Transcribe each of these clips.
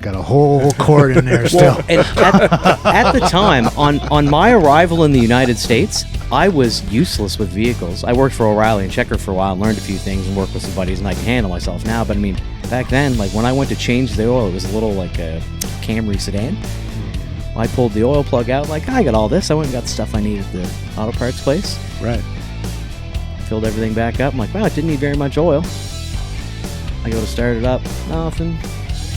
got a whole cord in there still. And at the time, on my arrival in the United States, I was useless with vehicles. I worked for O'Reilly and Checker for a while and learned a few things and worked with some buddies, and I can handle myself now. But I mean, back then, like when I went to change the oil, it was a little like a Camry sedan. I pulled the oil plug out, like, I got all this. I went and got the stuff I needed at the auto parts place. Right. Filled everything back up. I'm like, wow, it didn't need very much oil. I go to start it up. Nothing.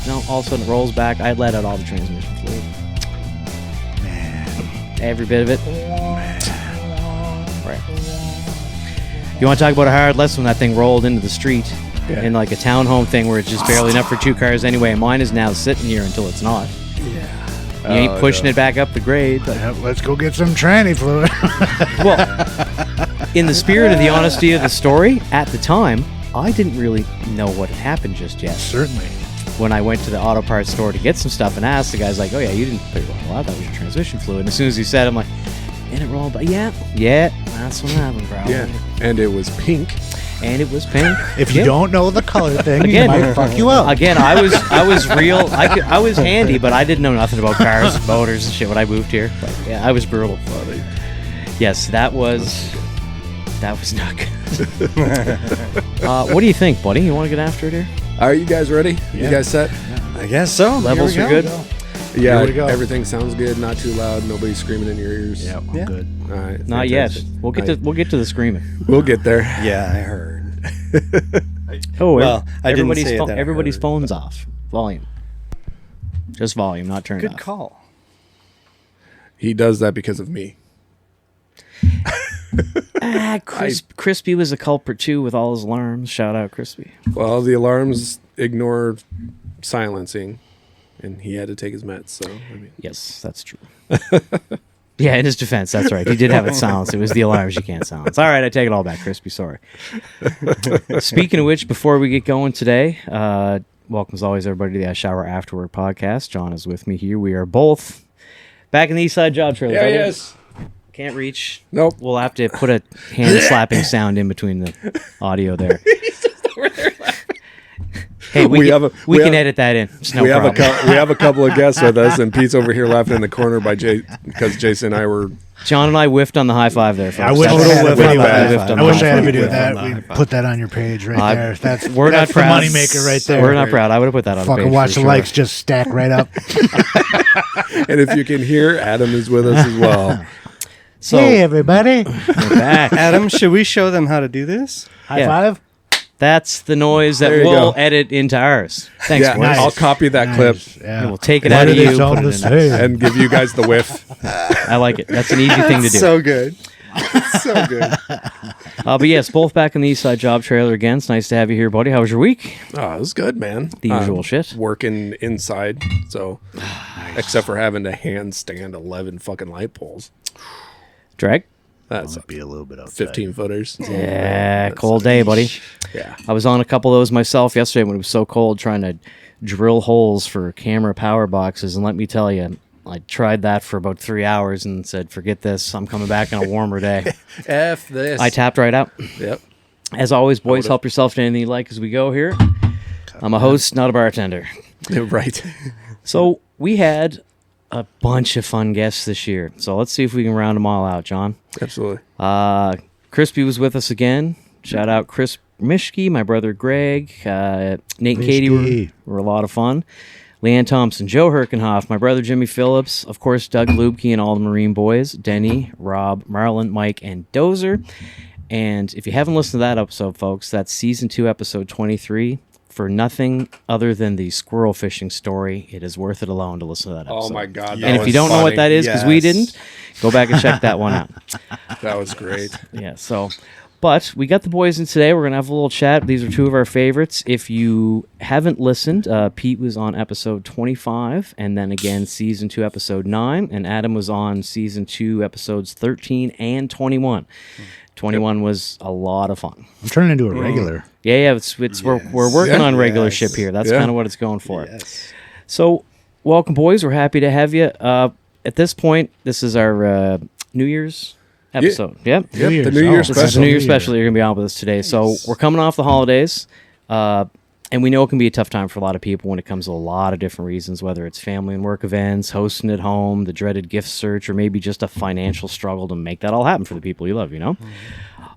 No, all of a sudden it rolls back. I let out all the transmission fluid. Man. Every bit of it. Right. You want to talk about a hard lesson when that thing rolled into the street in like a townhome thing where it's just barely enough for 2 cars anyway. Mine is now sitting here until it's not. Yeah. You ain't pushing it back up the grade. But Let's go get some tranny fluid. well, in the spirit of the honesty of the story, at the time, I didn't really know what had happened just yet. Certainly. When I went to the auto parts store to get some stuff and asked, the guy's like, oh yeah, you didn't put your oil out, that was your transmission fluid. And as soon as he said it, I'm like, and it rolled back. Yeah, that's what happened, bro. Yeah, and it was pink. And it was pink. If you don't know the color thing, Again, it might fuck you up. Again, I was real. I was handy, but I didn't know nothing about cars and motors and shit when I moved here. But yeah, I was brutal. Yes, that was not good. What do you think, buddy? You want to get after it here? Are you guys ready? Yeah. You guys set? I guess so. Levels Here are we good. go. Yeah, Here we go. everything sounds good. Not too loud. Nobody screaming in your ears. Yeah, I'm Yeah. good. All right. Not yet. fantastic. We'll get to the screaming. We'll get there. Yeah, I heard. Oh, Well, I didn't say it that I everybody's heard, phone's off. Volume. Just volume, not turned Good off. call. He does that because of me. Crispy was a culprit too with all his alarms. Shout out Crispy. Well, the alarms ignore silencing, and he had to take his meds. So I mean, Yes, that's true. Yeah, in his defense, that's right. He did have it silenced. It was the alarms you can't silence. All right, I take it all back, Crispy. Sorry. Speaking of which, before we get going today, welcome as always, everybody, to the Shower Afterward podcast. John is with me here. We are both back in the East Side Job Trailer. yeah, Buddy. yes. Can't reach. Nope. We'll have to put a hand slapping sound in between the audio there. Hey, we can edit that in. It's no we problem. have a couple of guests with us, and Pete's over here laughing in the corner because Jason and I were. John and I whiffed on the high five there. Folks. I wish I That's- had a we video. whiffed on I the wish high I had a five. video of that. We put that on your page right there. That's We're that's not the proud. moneymaker right there. We're not proud. I would have put that on the Fucking page watch for the sure. likes just stack right up. And if you can hear, Adam is with us as well. So Hey, everybody. we're back. Adam, should we show them how to do this? High Yeah. five. That's the noise that There you we'll go. edit into ours. Thanks, Yeah, boys. Nice. I'll copy that clip Yeah. We'll take it What out of did you. they tell Put them it to in say? and give you guys the whiff. I like it. That's an easy thing to do. So good. So good. But yes, both back in the East Side Job Trailer again. It's nice to have you here, buddy. How was your week? Oh, it was good, man. The usual shit. Working inside, so except for having to handstand 11 fucking light poles. Drag? That's Might be a little bit outside. 15 footers. Yeah, cold day, buddy. Yeah. I was on a couple of those myself yesterday when it was so cold, trying to drill holes for camera power boxes. And let me tell you, I tried that for about 3 hours and said, forget this. I'm coming back on a warmer day. F this. I tapped right out. Yep. As always, boys, help yourself to anything you like as we go here. I'm a host, not a bartender. Right. So we had a bunch of fun guests this year. So let's see if we can round them all out, John. Absolutely. Crispy was with us again. Shout out Chris Mishke, my brother Greg, Nate and Katie Mishke. were a lot of fun. Leanne Thompson, Joe Herkenhoff, my brother Jimmy Phillips, of course Doug Lubke and all the Marine boys, Denny, Rob, Marlon, Mike, and Dozer. And if you haven't listened to that episode, folks, that's season 2, episode 23. For nothing other than the squirrel fishing story, it is worth it alone to listen to that episode. Oh my God. And if you don't know what that is, because we Yes. didn't, go back and check that one out. That was great. Yeah, so, but we got the boys in today. We're going to have a little chat. These are 2 of our favorites. If you haven't listened, Pete was on episode 25, and then again, season 2, episode 9, and Adam was on season 2, episodes 13 and 21. 21 was a lot of fun. I'm turning into a regular. Yeah, it's we're working Yeah. on regular Yes. ship here. That's Yeah. kind of what it's going for. Yes. So, welcome, boys. We're happy to have you. At this point, this is our New Year's episode. Yep. Yep, the Year's. New Year's Oh, This is a special. New Year's special. You're going to be on with us today. So, we're coming off the holidays. And we know it can be a tough time for a lot of people when it comes to a lot of different reasons, whether it's family and work events, hosting at home, the dreaded gift search, or maybe just a financial struggle to make that all happen for the people you love, you know?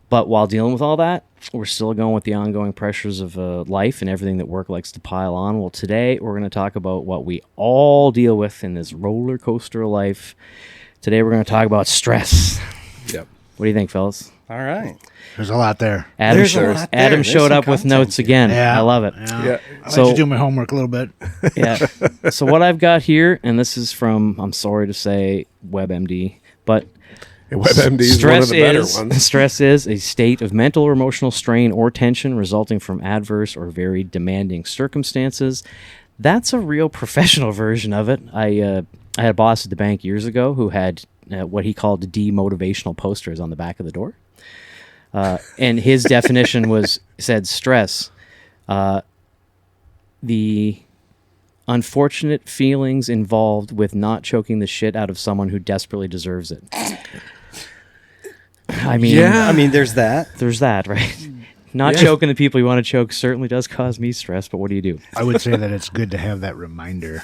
But while dealing with all that, we're still going with the ongoing pressures of life and everything that work likes to pile on. Well, today we're going to talk about what we all deal with in this roller coaster of life. Today we're going to talk about stress. Yep. What do you think, fellas? All right. There's a lot there. Adam, There's a lot there. Adam There's showed some up with content notes here. again. Yeah. I love it. Yeah. I So- like to do my homework a little bit. Yeah. So what I've got here, and this is from, I'm sorry to say, WebMD, but WebMD is one of the better ones. stress is a state of mental or emotional strain or tension resulting from adverse or very demanding circumstances. That's a real professional version of it. I had a boss at the bank years ago who had what he called demotivational posters on the back of the door. And his definition said stress, the unfortunate feelings involved with not choking the shit out of someone who desperately deserves it. I mean, Yeah. I mean, there's that. there's that, right? Not Yeah. choking the people you want to choke certainly does cause me stress, but what do you do? I would say that it's good to have that reminder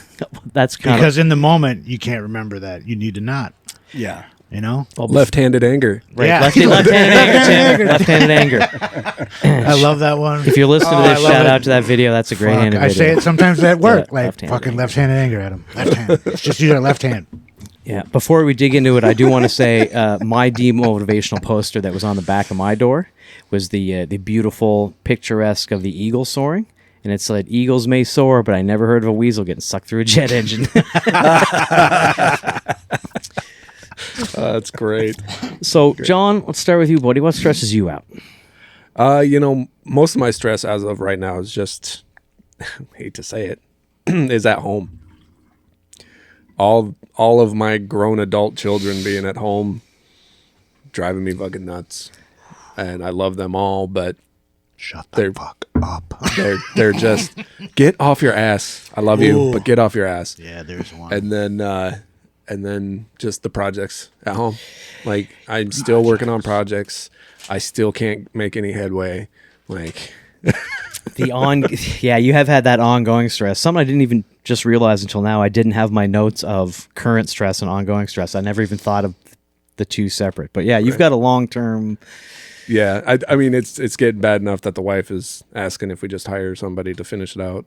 That's kind of because in the moment you can't remember that. You need to not. Yeah. You know. Left-handed anger. right. Yeah. Left-handed anger, Tim. Left-handed anger. I love that one. If you're listening Oh, to I this, love shout it. out to that video. That's a great Fuck, handed I video. say it sometimes at work, like left-handed fucking anger. left-handed anger, Adam. Left hand. Just use our left hand. Yeah. Before we dig into it, I do want to say my demotivational poster that was on the back of my door was the beautiful picturesque of the eagle soaring. And it said, "Eagles may soar, but I never heard of a weasel getting sucked through a jet engine." That's great. So, John, let's start with you, buddy. What stresses you out? Most of my stress as of right now is just, hate to say it, is at home. All of my grown adult children being at home, driving me fucking nuts. And I love them all, but Shut They're- the fuck up. they're just, get off your ass. I love you, Ooh. but get off your ass. Yeah, there's one. And then just the projects at home. Like, I'm still working on projects. I still can't make any headway. Like, Yeah, you have had that ongoing stress. Something I didn't even just realize until now. I didn't have my notes of current stress and ongoing stress. I never even thought of the two separate. But yeah, you've got a long-term. yeah, I mean, it's getting bad enough that the wife is asking if we just hire somebody to finish it out.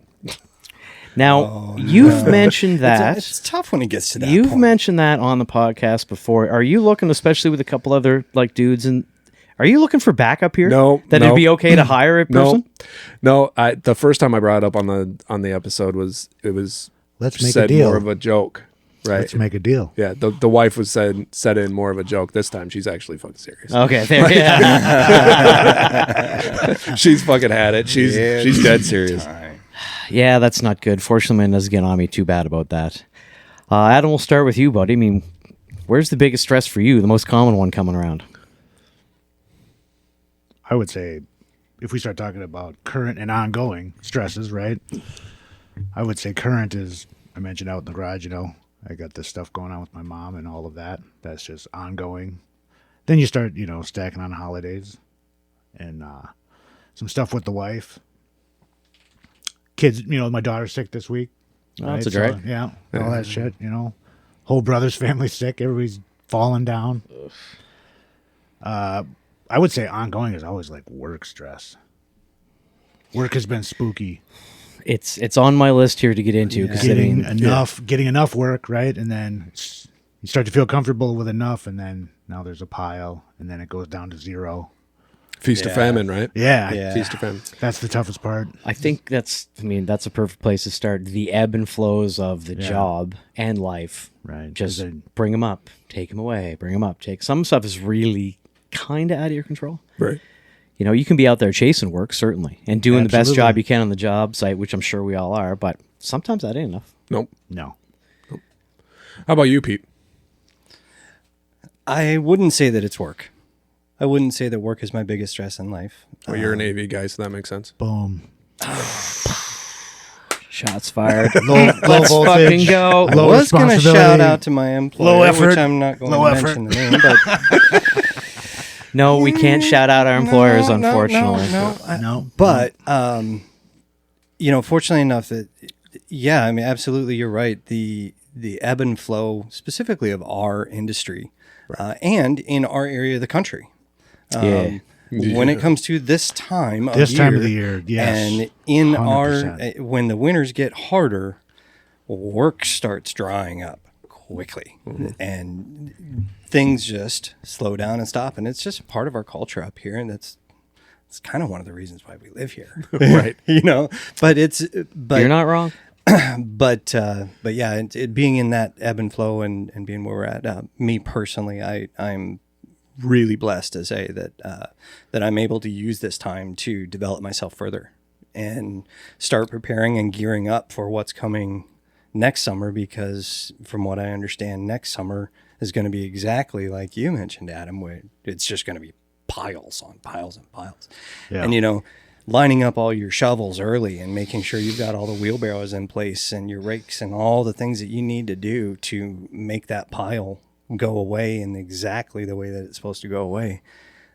Now, you've mentioned that. It's tough when it gets to that You've point. mentioned that on the podcast before. Are you looking, especially with a couple other like dudes, and are you looking for backup here? No, that no. it'd be okay to hire a person. No. The first time I brought it up on the episode was Let's make a said deal. more of a joke, right? Let's make a deal. Yeah, the wife was said in more of a joke. This time she's actually fucking serious. Okay, there. Yeah. She's fucking had it. She's dead serious. Yeah, that's not good. Fortunately, mine doesn't get on me too bad about that. Adam, we'll start with you, buddy. I mean, where's the biggest stress for you? The most common one coming around. I would say if we start talking about current and ongoing stresses, right? I would say current is, I mentioned out in the garage, you know, I got this stuff going on with my mom and all of that. That's just ongoing. Then you start, you know, stacking on holidays and some stuff with the wife. Kids, you know, my daughter's sick this week. Oh, that's a drag. Yeah, all that shit, you know. Whole brother's family's sick. Everybody's falling down. I would say ongoing is always like work stress. Work has been spooky. It's on my list here to get into because Getting enough work, right? And then you start to feel comfortable with enough, and then now there's a pile, and then it goes down to zero. Feast of famine, right? Yeah, Yeah. Feast of famine. that's the toughest part. I think that's a perfect place to start. The ebb and flows of the job and life. Right. Just 'Cause then- bring them up, take them away, bring them up, take. Some stuff is really kind of out of your control. Right. You know, you can be out there chasing work, certainly, and doing the best Absolutely. job you can on the job site, which I'm sure we all are, but sometimes that ain't enough. Nope. No. How about you, Pete? I wouldn't say that it's work. I wouldn't say that work is my biggest stress in life. Well, you're an AV guy, so that makes sense. Boom. Shots fired. Low Let's voltage. fucking go. I Low was going to responsibility. shout out to my employer, Low effort. which I'm not going Low to effort. mention the name, but No, we can't shout out our employers, unfortunately. No. But Fortunately enough that, yeah, I mean, absolutely, you're right. The ebb and flow specifically of our industry and in our area of the country. When it comes to this time of the year, yes. And in 100%. when the winters get harder, work starts drying up quickly and things just slow down and stop. And it's just part of our culture up here. And it's kind of one of the reasons why we live here. Right. But You're not wrong. But yeah, it being in that ebb and flow and being where we're at, me personally, I'm really blessed to say that I'm able to use this time to develop myself further and start preparing and gearing up for what's coming next summer, because from what I understand, next summer is going to be exactly like you mentioned, Adam, where it's just going to be piles on piles and piles. Yeah. And, lining up all your shovels early and making sure you've got all the wheelbarrows in place and your rakes and all the things that you need to do to make that pile go away in exactly the way that it's supposed to go away.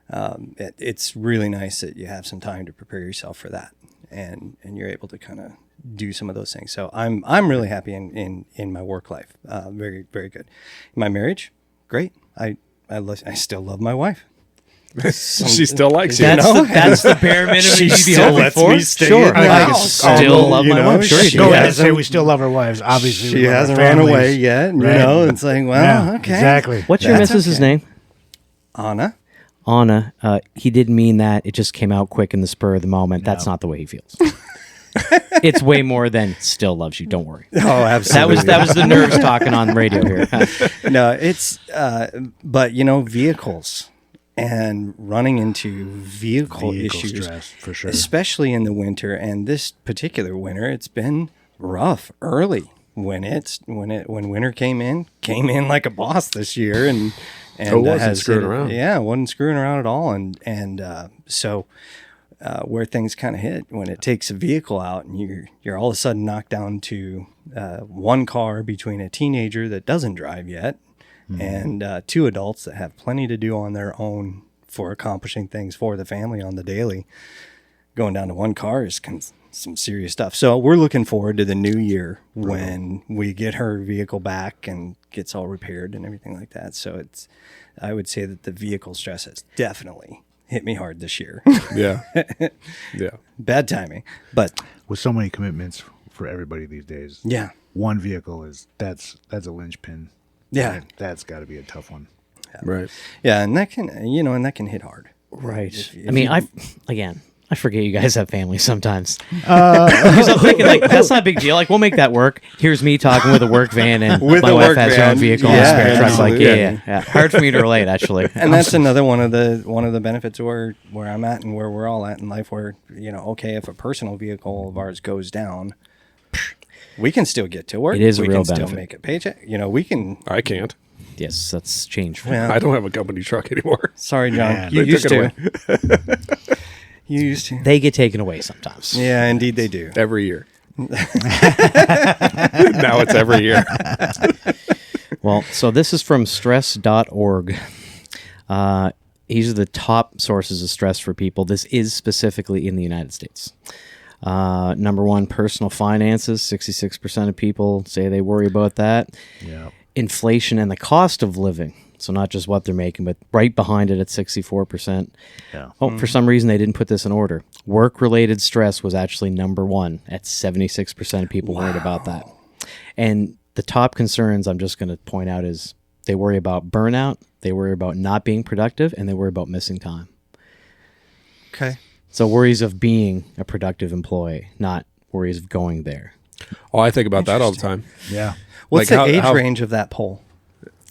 It's really nice that you have some time to prepare yourself for that, and you're able to kind of do some of those things. So I'm really happy in my work life. Very, very good. My marriage, great. I still love my wife. She still likes you. That's the bare minimum She you'd be still hoping lets for. me stay Sure, in the I house. still love my wife. Sure, you Go do. ahead and say we still love our wives. Obviously, She we love our hasn't run families, away yet. right? It's like, well, okay. Exactly. What's your That's missus's okay. name? Anna. Anna. He didn't mean that. It just came out quick in the spur of the moment. That's not the way he feels. It's way more than still loves you. Don't worry. Oh, absolutely. That was the nerves talking on the radio here. No, it's, but vehicles and running into vehicle issues, stress, for sure. especially in the winter. And this particular winter, it's been rough early when winter came in like a boss this year. And it wasn't screwing around. Yeah, it wasn't screwing around at all. So where things kind of hit when it takes a vehicle out and you're all of a sudden knocked down to one car between a teenager that doesn't drive yet and two adults that have plenty to do on their own for accomplishing things for the family on the daily. Going down to one car is some serious stuff. So we're looking forward to the new year when we get her vehicle back and gets all repaired and everything like that. So I would say that the vehicle stress has definitely hit me hard this year. Yeah. Yeah. Bad timing, but With so many commitments for everybody these days, yeah. one vehicle that's a linchpin. Yeah. That's got to be a tough one. Right. Yeah, and that can hit hard. Right. If I mean, you- I forget you guys have families sometimes. Because I'm thinking, that's not a big deal. Like, we'll make that work. Here's me talking with a work van, and With my a wife work has her own van. vehicle Yeah, and a spare truck. Like, absolutely. yeah. Hard for me to relate, actually. And that's another one of the benefits where I'm at and where we're all at in life, where okay, if a personal vehicle of ours goes down, we can still get to work. It is a we real can still benefit. make a paycheck. We can. I can't. Yes, that's changed for me. Yeah. I don't have a company truck anymore. Sorry, John. Man, You they used took to. it You used to. They get taken away sometimes. Yeah, indeed they do. Every year. Now it's every year. Well, so this is from stress.org. These are the top sources of stress for people. This is specifically in the United States. Number one, personal finances. 66% of people say they worry about that. Yeah. Inflation and the cost of living. So not just what they're making, but right behind it at 64%. Yeah. Oh, for some reason they didn't put this in order. Work-related stress was actually number one at 76% of people worried about that. And the top concerns I'm just going to point out is they worry about burnout, they worry about not being productive, and they worry about missing time. Okay. So worries of being a productive employee, not worries of going there. Oh, I think about that all the time. Yeah. What's Like the how- age range of that poll?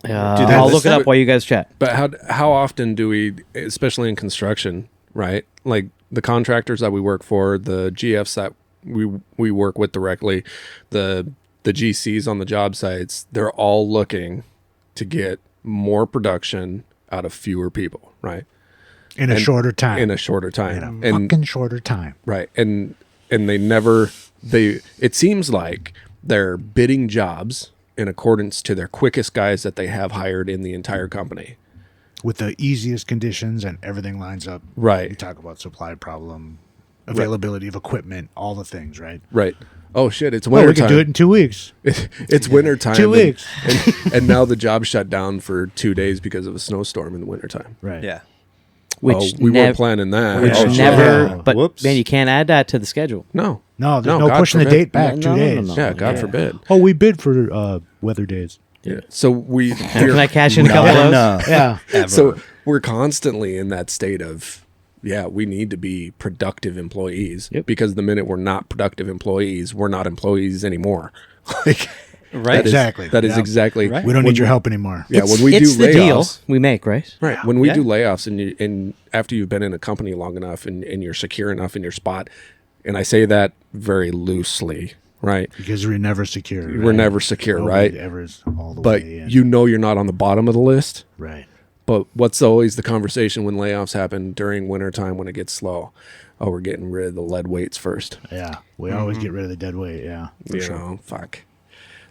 I'll look it up while you guys chat. But how often do we, especially in construction, right? Like the contractors that we work for, the GFs that we work with directly, the GCs on the job sites, they're all looking to get more production out of fewer people, right? In a shorter time. In a shorter time. In a fucking shorter time. Right. And it seems like they're bidding jobs in accordance to their quickest guys that they have hired in the entire company. With the easiest conditions and everything lines up. Right. You talk about supply problem, availability of equipment, all the things, right? Right. Oh shit! It's Well, winter we can time. do it in 2 weeks. It's winter time. 2 weeks. And now the job shut down for 2 days because of a snowstorm in the wintertime. Right. Yeah. Which we weren't planning that. Which Oh, shit. never. Yeah. But Whoops. man, you can't add that to the schedule. No. No, there's no God pushing the forbid. date back No, 2 no, no, days. no. Yeah, God forbid. Oh, we bid for weather days. Yeah. So we Can I cash in a couple of those? No. Yeah. Ever. so we're constantly in that state of we need to be productive employees Yep. because the minute we're not productive employees, we're not employees anymore. Like Right. Exactly. that is Yeah. exactly Right. We don't need your help anymore. Yeah, when we It's do the deal layoffs, we make, right? right? When we Yeah. do layoffs, and after you've been in a company long enough, and you're secure enough in your spot, and I say that very loosely, right? Because we're never secure. We're right? never secure, Nobody right? ever is all the But way in. you know you're not on the bottom of the list. Right. But what's always the conversation when layoffs happen during wintertime when it gets slow? Oh, we're getting rid of the lead weights first. Yeah. We always get rid of the dead weight. Yeah. For You sure. know, fuck.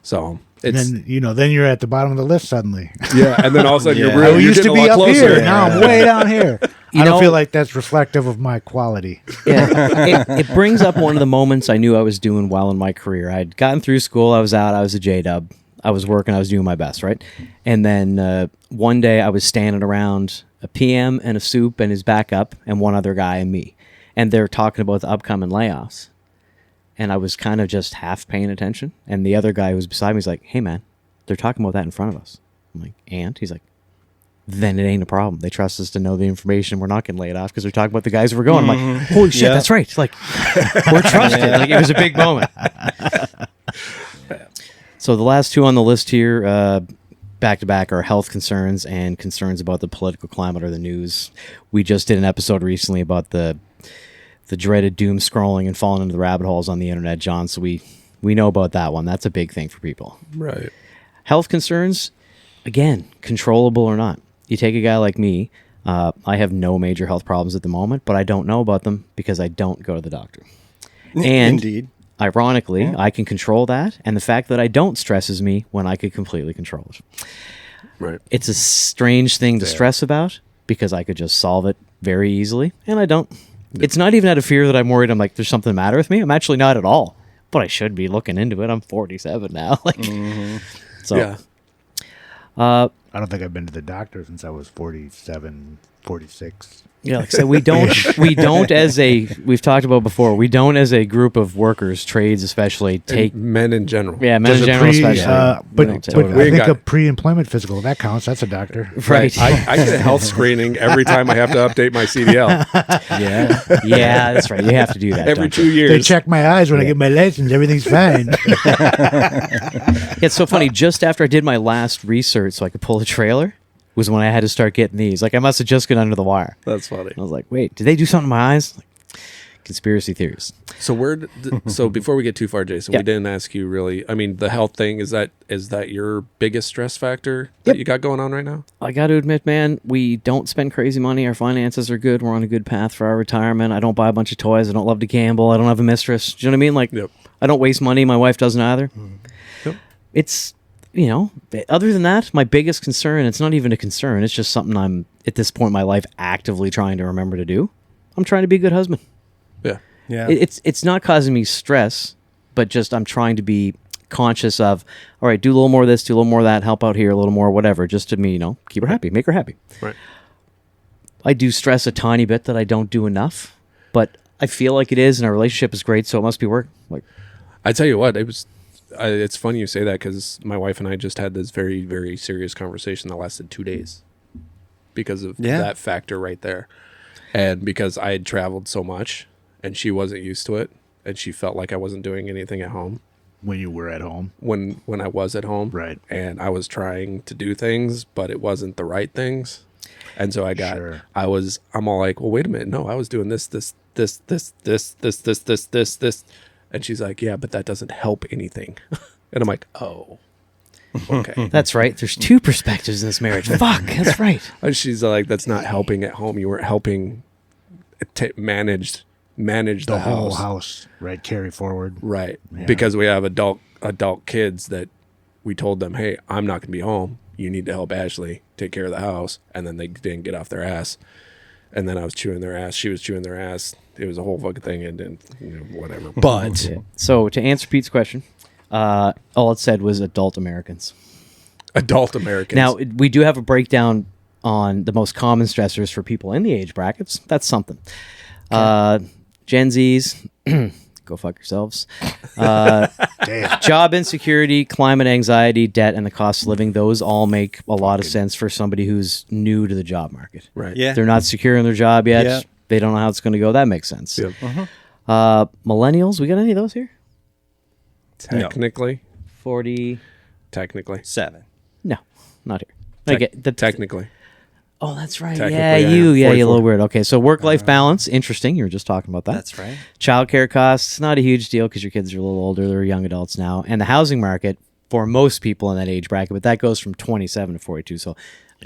So And it's then, then you're at the bottom of the list suddenly. yeah, and then all of a sudden Yeah. you're really I you're used to getting be a up lot closer. here. Now I'm way down here. You I don't know- feel like that's reflective of my quality. Yeah, it brings up one of the moments I knew I was doing well in my career. I'd gotten through school. I was out. I was a J-dub. I was working. I was doing my best, right? And then one day I was standing around a PM and a soup and his backup and one other guy and me. And they're talking about the upcoming layoffs. And I was kind of just half paying attention. And the other guy who was beside me was like, hey, man, they're talking about that in front of us. I'm like, and? He's like, then it ain't a problem. They trust us to know the information. We're not getting laid off because they're talking about the guys who were going. I'm like, holy shit, Yeah. that's right. Like, we're trusted. Like, it was a big moment. So the last two on the list here, back to back, are health concerns and concerns about the political climate or the news. We just did an episode recently about the dreaded doom scrolling and falling into the rabbit holes on the internet, John. So we know about that one. That's a big thing for people. Right. Health concerns, again, controllable or not. You take a guy like me. I have no major health problems at the moment, but I don't know about them because I don't go to the doctor. And Indeed. ironically, I can control that, and the fact that I don't stresses me when I could completely control it. Right. It's a strange thing to stress about because I could just solve it very easily, and I don't. It's not even out of fear that I'm worried. I'm like, there's something the matter with me. I'm actually not at all, but I should be looking into it. I'm 47 now. Like, so Yeah. I don't think I've been to the doctor since I was 47, 46. yeah, like I said, we don't as a, we've talked about before, we don't as a group of workers, trades especially, take, Men in general. yeah, men There's in a general pre, especially. but, we don't take but it. We I ain't think got- a pre-employment physical, that counts. That's a doctor. Right. I get a health screening every time I have to update my CDL. Yeah, that's right. You have to do that. Every don't you? 2 years. They check my eyes when I get my license. Everything's fine. It's so funny. Just after I did my last research so I could pull a trailer was when I had to start getting these. Like, I must have just got under the wire. That's funny. I was like, wait, did they do something to my eyes? Like, conspiracy theories. So so before we get too far, Jason, Yeah. we didn't ask you really. I mean, the health thing, is that your biggest stress factor that you got going on right now? I got to admit, man, we don't spend crazy money. Our finances are good. We're on a good path for our retirement. I don't buy a bunch of toys. I don't love to gamble. I don't have a mistress. Do you know what I mean? Like, Yep. I don't waste money. My wife doesn't either. Yep. It's, other than that, my biggest concern, it's not even a concern. It's just something I'm, at this point in my life, actively trying to remember to do. I'm trying to be a good husband. Yeah. Yeah. It's not causing me stress, but just I'm trying to be conscious of, all right, do a little more of this, do a little more of that, help out here a little more, whatever, just to keep her happy, make her happy. Right. I do stress a tiny bit that I don't do enough, but I feel like it is, and our relationship is great, so it must be working. Like, I tell you what, it's funny you say that because my wife and I just had this very, very serious conversation that lasted 2 days because of that factor right there. And because I had traveled so much and she wasn't used to it and she felt like I wasn't doing anything at home When you were at home. when I was at home. Right. And I was trying to do things, but it wasn't the right things. And so Sure. I'm all like, well, wait a minute. No, I was doing this. And she's like, yeah, but that doesn't help anything. And I'm like, oh, okay. that's right. There's two perspectives in this marriage. Fuck, that's right. And she's like, that's not helping at home. You weren't helping manage The the whole house. house, right? Carry forward. Right. Yeah. Because we have adult kids that we told them, hey, I'm not going to be home. You need to help Ashley take care of the house. And then they didn't get off their ass. And then I was chewing their ass. She was chewing their ass. it was a whole fucking thing, and then whatever. But So to answer Pete's question, all it said was adult Americans. adult Americans. Now, we do have a breakdown on the most common stressors for people in the age brackets. That's something. Gen Zs, go fuck yourselves. Job insecurity, climate anxiety, debt, and the cost of living. Those all make a lot of sense for somebody who's new to the job market. right? Yeah. They're not secure in their job yet. Yeah. They don't know how it's going to go. That makes sense. Yep. Millennials, we got any of those here? Technically, 40. technically, 7. No, not here. I get the technically. Oh, that's right. Technically, Yeah, I am. you're a 44. little weird. Okay, so work-life balance, interesting. You were just talking about that. That's right. Childcare costs, not a huge deal because your kids are a little older. They're young adults now. And the housing market for most people in that age bracket, but that goes from 27 to 42. So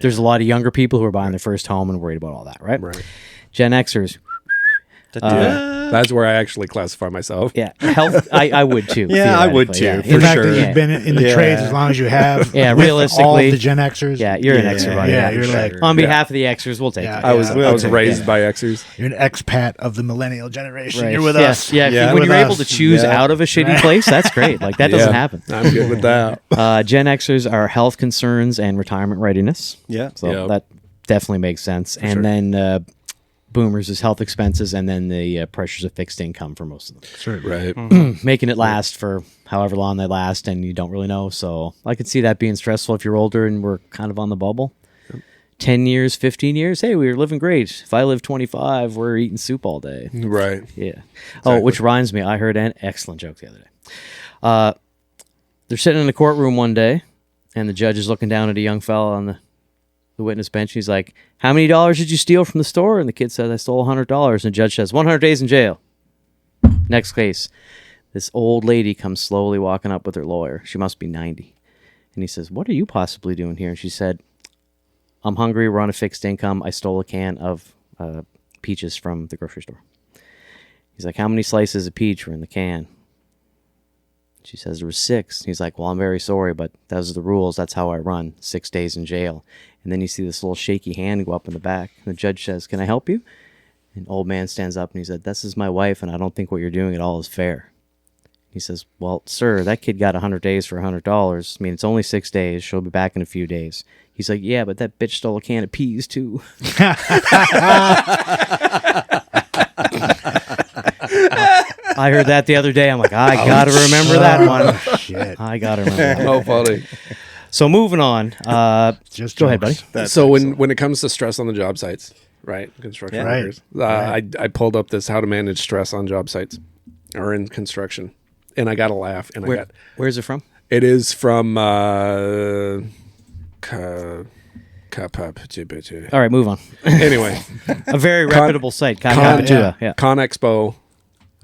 there's a lot of younger people who are buying their first home and worried about all that, right? Right. Gen Xers, That's where I actually classify myself. yeah, health. I would too. Yeah, I would theoretically, too, yeah. In for fact, sure. you've been in the Yeah. trades as long as you have. Yeah, with realistically- all the Gen Xers. Yeah, you're an Yeah, Xer, buddy. yeah, Yeah, you're sure. like on behalf of the Xers, we'll take Yeah, it. I was We'll take raised it. by Xers. you're an expat of the millennial generation. Right. You're with yeah, us. Yeah, Yeah. when With you're able us. to choose Yeah. out of a shitty place, that's great. Like that doesn't Yeah, happen. I'm good with that. Gen Xers are health concerns and retirement readiness. Yeah. So Yep. that definitely makes sense. And sure. then boomers is health expenses and then the pressures of fixed income for most of them. Certainly. Right. Making it last for however long they last and you don't really know. So I could see that being stressful if you're older and we're kind of on the bubble. 10 years, 15 years, hey, we were living great. If I live 25, we're eating soup all day. Right. Yeah. Oh, which reminds me, I heard an excellent joke the other day. They're sitting in the courtroom one day, and the judge is looking down at a young fella on the witness bench. He's like, "How many dollars did you steal from the store?" And the kid says, "I stole $100." And the judge says, 100 days in jail. Next case. This old lady comes slowly walking up with her lawyer. She must be 90. And he says, "What are you possibly doing here?" And she said, "I'm hungry. We're on a fixed income. I stole a can of peaches from the grocery store." He's like, "How many slices of peach were in the can?" She says, "There was 6. He's like, "Well, I'm very sorry, but those are the rules. That's how I run. 6 days in jail." And then you see this little shaky hand go up in the back. And the judge says, "Can I help you?" And old man stands up and he said, "This is my wife, and I don't think what you're doing at all is fair." He says, "Well, sir, that kid got 100 days for $100. I mean, it's only 6 days. She'll be back in a few days." He's like, "Yeah, but that bitch stole a can of peas, too." I heard that the other day. I'm like, I gotta remember that one. Shit. I gotta remember that one. Oh, funny. So moving on. Just Go ahead, buddy. jokes. So when it comes to stress on the job sites, right? Construction Yeah. workers. I pulled up this how to manage stress on job sites or in construction, and I got to laugh. And Where's it from? it is from All right, move on. anyway, A very reputable site. Con Yeah. Expo,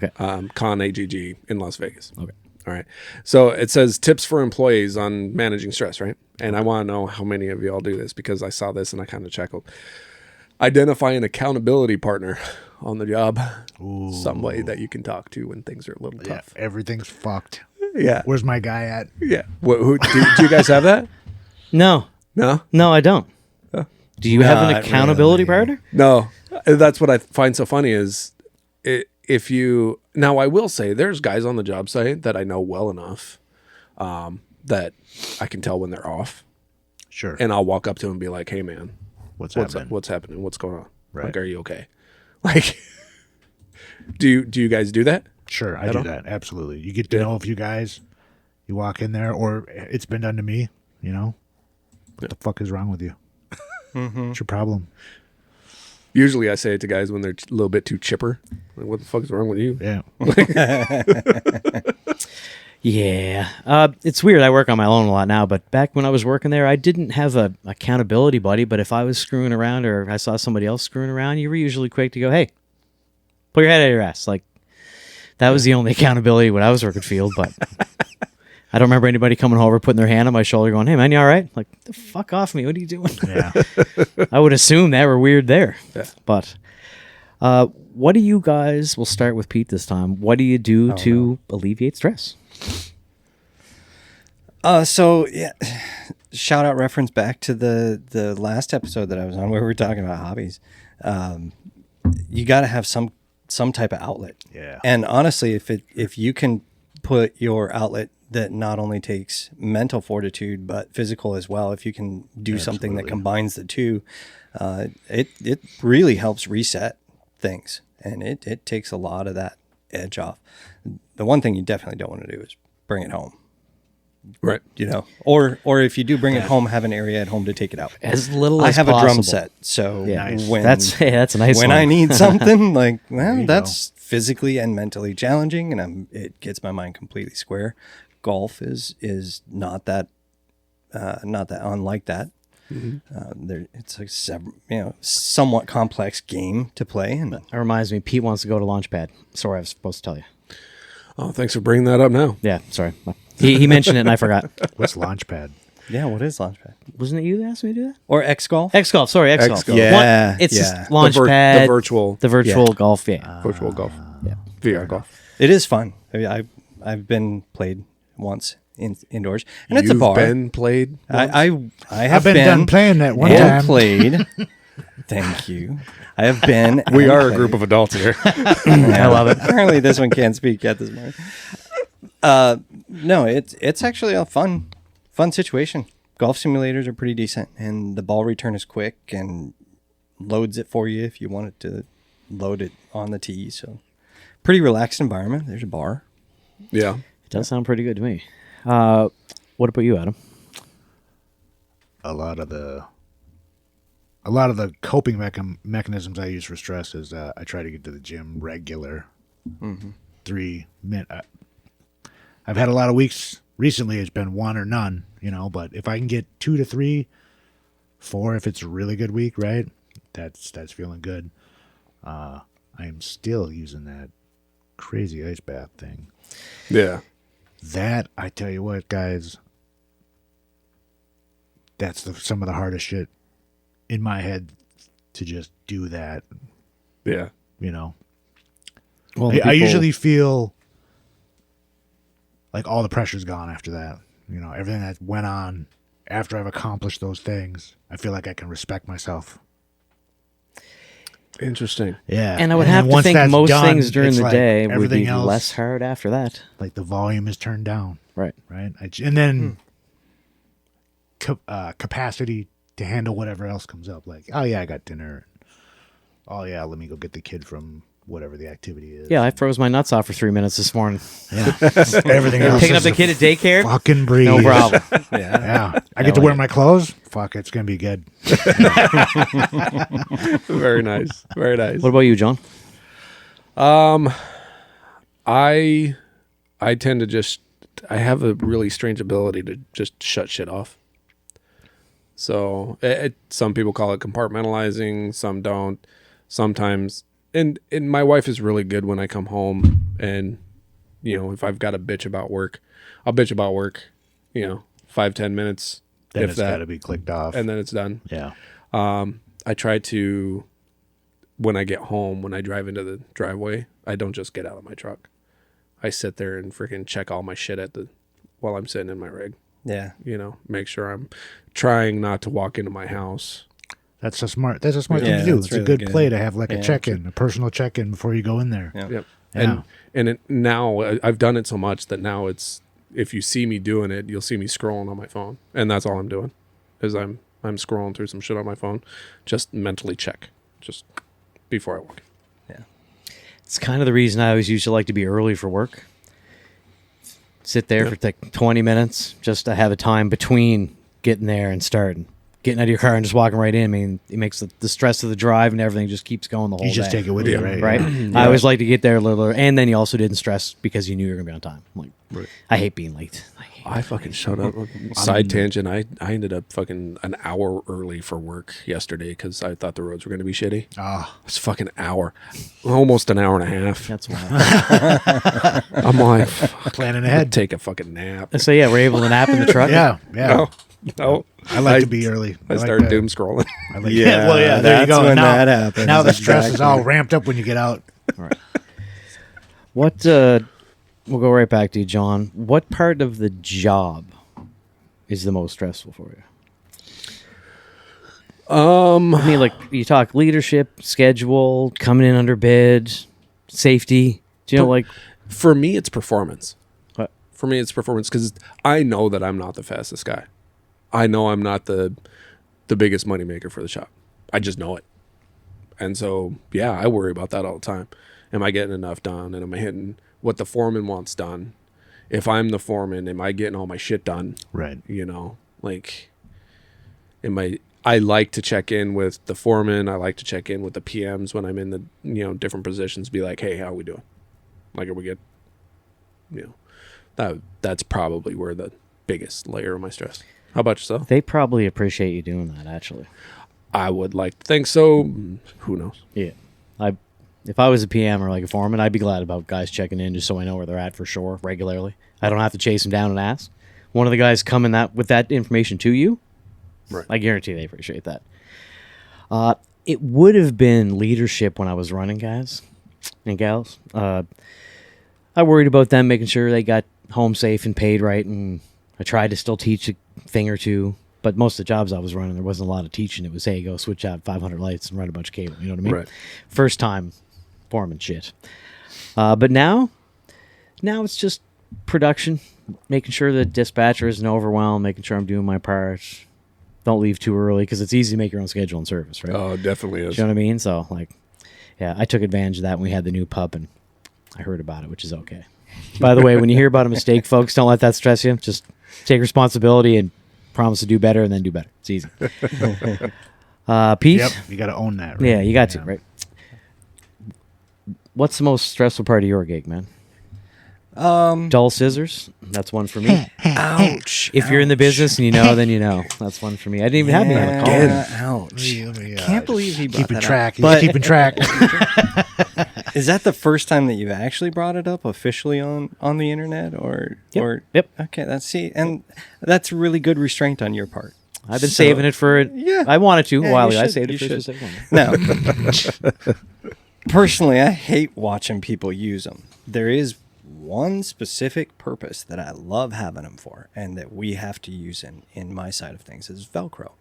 Okay. Con AGG in Las Vegas. Okay. All right. So it says tips for employees on managing stress, right? And I want to know how many of you all do this because I saw this and I kind of chuckled. Identify an accountability partner on the job. Somebody that you can talk to when things are a little Yeah, tough. everything's fucked. Yeah. Where's my guy at? Yeah. Do you guys have that? No, No? I don't. Do you have an Not accountability really. partner? No. That's what I find so funny is if you now I will say there's guys on the job site that I know well enough that I can tell when they're off, Sure. and I'll walk up to him and be like, "Hey man, What's what's happening? what's happening? What's going on? Right. Like, are you okay?" Like, do you guys do that? Sure, I At do all? that. Absolutely. You get to know a few guys. You walk in there, or it's been done to me, What the fuck is wrong with you? What's your problem? Usually, I say it to guys when they're a little bit too chipper. Like, what the fuck is wrong with you? Yeah. Yeah. It's weird. I work on my own a lot now, but back when I was working there, I didn't have a accountability buddy. But if I was screwing around or I saw somebody else screwing around, you were usually quick to go, "Hey, pull your head out of your ass." Like, that was the only accountability when I was working field, but I don't remember anybody coming over, putting their hand on my shoulder going, "Hey man, you all right?" Like, the fuck off me. What are you doing? Yeah. I would assume that were weird there. Yeah. But what do you guys, we'll start with Pete this time. What do you do to alleviate stress? So yeah, shout out reference back to the last episode that I was on where we were talking about hobbies. You got to have some some type of outlet. Yeah. And honestly, if you can put your outlet that not only takes mental fortitude but physical as well, if you can do something that Absolutely. combines the two, it really helps reset things, and it takes a lot of that edge off. The one thing you definitely don't want to do is bring it home. Right. You know, or if you do bring it home, have an area at home to take it out. As little I as have possible. a drum set, so Yeah, Nice. when that's a nice when one. I need something, like, you well, go. that's physically and mentally challenging, and it gets my mind completely square. Golf is not that unlike that. It's a somewhat complex game to play, and That reminds me, Pete wants to go to Launchpad. Sorry, I was supposed to tell you. Oh, thanks for bringing that up now. Yeah, sorry. He mentioned it and I forgot. What's Launchpad? yeah, what is Launchpad Wasn't it you that asked me to do that? or X Golf? X Golf, sorry, X Golf. X-Golf. Yeah, It's yeah. just Launchpad, The virtual golf. Yeah, virtual golf. yeah. VR golf. It is fun. I mean, I've been played once indoors, and it's a You've bar. been played. I have I've been done playing that one and time. played. Thank you. I have been. We and are a played. group of adults here. I love it. Apparently, this one can't speak yet this morning. No, it's actually a fun situation. Golf simulators are pretty decent, and the ball return is quick and loads it for you if you want it to load it on the tee. So, pretty relaxed environment. There's a bar. Yeah. It does sound pretty good to me. What about you, Adam? A lot of the coping mechanisms I use for stress is I try to get to the gym regular. 3 minutes. I've had a lot of weeks recently. It's been 1 or none, but if I can get 2 to 3, 4, if it's a really good week, right? That's feeling good. I am still using that crazy ice bath thing. Yeah. That, I tell you what, guys, that's some of the hardest shit in my head to just do that, Yeah. Well, I usually feel like all the pressure's gone after that. Everything that went on after I've accomplished those things, I feel like I can respect myself. Interesting. Yeah. and I would then have to once think that's most done, things during it's the like day would everything be else, less hard after that. like the volume is turned down, Right. right? And then capacity to handle whatever else comes up. Like, oh yeah, I got dinner. Oh yeah, let me go get the kid from whatever the activity is. Yeah, I froze my nuts off for 3 minutes this morning. Yeah. Everything else. Picking up is the a kid at daycare? Fucking breeze. No problem. Yeah. I get to wear my clothes. Fuck, it's gonna be good. Very nice. Very nice. What about you, John? I tend to just, I have a really strange ability to just shut shit off. So some people call it compartmentalizing, some don't. Sometimes, and my wife is really good when I come home, and if I've got to bitch about work, I'll bitch about work. 5-10 minutes, Then if it's that, got to be clicked off. and then it's done. Yeah. I try to, when I get home, when I drive into the driveway, I don't just get out of my truck. I sit there and freaking check all my shit while I'm sitting in my rig. Yeah. Make sure I'm trying not to walk into my house. That's a smart thing Yeah, to do. that's It's a really good good. play to have like Yeah, a check-in, a personal check-in before you go in there. Yeah. Yep. Yeah. And now I've done it so much that now if you see me doing it, you'll see me scrolling on my phone, and that's all I'm doing is I'm scrolling through some shit on my phone, just mentally check, just before I walk in. It's kind of the reason I always used to like to be early for work. Sit there for like 20 minutes just to have a time between getting there and starting. Getting out of your car and just walking right in. I mean, it makes the stress of the drive and everything just keeps going the whole You just day. take it with you, right? Right? I always like to get there a little early. And then you also didn't stress because you knew you were going to be on time. I'm like, I hate being late. I fucking showed up. Side tangent. I ended up fucking an hour early for work yesterday because I thought the roads were going to be shitty. Ah, It's fucking hour, almost an hour and a half. That's why. I'm like, planning I'd ahead. take a fucking nap. So yeah, we're able to nap in the truck. Yeah. No, I like to be early. I like started that. doom scrolling. I like Yeah, well, yeah. There you that's go. when now, that happens. Now the stress is Exactly. all ramped up when you get out. What? We'll go right back to you, John. What part of the job is the most stressful for you? I mean, like you talk leadership, schedule, coming in under bid, safety? Do you know, like, For me, it's performance. What? For me, it's performance because I know that I'm not the fastest guy. I know I'm not the biggest moneymaker for the shop. I just know it. And so, yeah, I worry about that all the time. Am I getting enough done? And am I hitting what the foreman wants done? If I'm the foreman, am I getting all my shit done? Right. You know, like, I like to check in with the foreman. I like to check in with the PMs when I'm in the, different positions, be like, hey, how are we doing? Like, are we good? That's probably where the biggest layer of my stress. How about yourself? they probably appreciate you doing that, actually. I would like to think so. Who knows? Yeah. If I was a PM or like a foreman, I'd be glad about guys checking in just so I know where they're at for sure regularly. I don't have to chase them down and ask. One of the guys coming with that information to you, Right. I guarantee they appreciate that. It would have been leadership when I was running, guys and gals. I worried about them making sure they got home safe and paid right, and I tried to still teach a thing or two. But most of the jobs I was running, there wasn't a lot of teaching. It was, hey, go switch out 500 lights and run a bunch of cable. You know what I mean? Right. First time foreman shit. But now it's just production, making sure the dispatcher isn't overwhelmed, making sure I'm doing my part. Don't leave too early because it's easy to make your own schedule and service, right? Oh, it definitely is. You know what I mean? So, like, yeah, I took advantage of that when we had the new pup, and I heard about it, which is okay. By the way, when you hear about a mistake, folks, don't let that stress you. Just take responsibility and promise to do better, and then do better. It's easy. Pete? Yep. You got to own that. Right? Yeah, you got to, right? What's the most stressful part of your gig, man? Dull scissors. That's one for me. Ouch. If you're in the business and you know, then you know. That's one for me. I didn't even have me on the call. Ouch. Let me, Can't believe he brought keeping that track. up. He's But keeping track. is that the first time that you've actually brought it up officially on the internet, or Yep. Okay, that's really good restraint on your part. I've been saving it for it. Yeah. I wanted to a Yeah, while you ago. I should, saved it you for a should. specific one. Now, personally, I hate watching people use them. There is one specific purpose that I love having them for, and that we have to use in my side of things, is Velcro.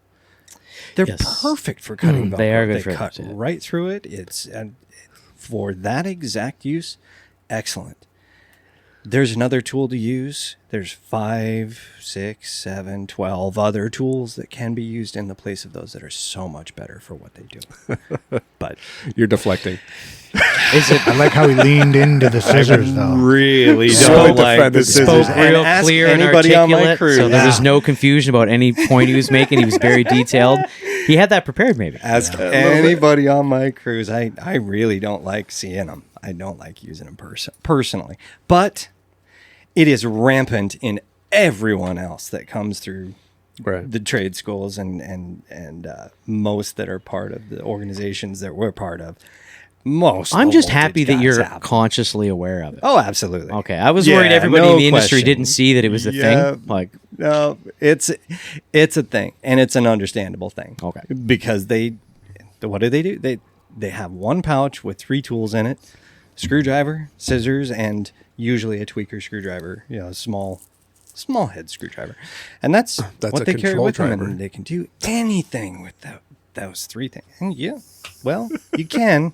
They're Yes. perfect for cutting Velcro. They are good for cut that, yeah. right through it. It's for that exact use, excellent. There's another tool to use. There's 5, 6, 7, 12 other tools that can be used in the place of those that are so much better for what they do. But You're deflecting. I like how he leaned into the scissors, though. really So don't like defend the the scissors. scissors. Spoke And real ask clear and anybody on my articulate, crew. so there was Yeah. no confusion about any point he was making. He was very detailed. He had that prepared, maybe. Ask anybody on my cruise. I really don't like seeing them. I don't like using them personally. But it is rampant in everyone else that comes through Right. the trade schools and most that are part of the organizations that we're part of. Most. I'm low just voltage happy that guys you're have them. consciously aware of it. Oh, absolutely. Okay, I was Yeah, worried everybody no in the industry question. didn't see that it was a Yeah. thing. Like, No, it's a thing, and it's an understandable thing. Okay. Because what do? They have one pouch with 3 tools in it: screwdriver, scissors, and usually a tweaker screwdriver. Small head screwdriver, and that's That's what a they carry control with them, driver. and they can do anything with those 3 things. And yeah, well, you can.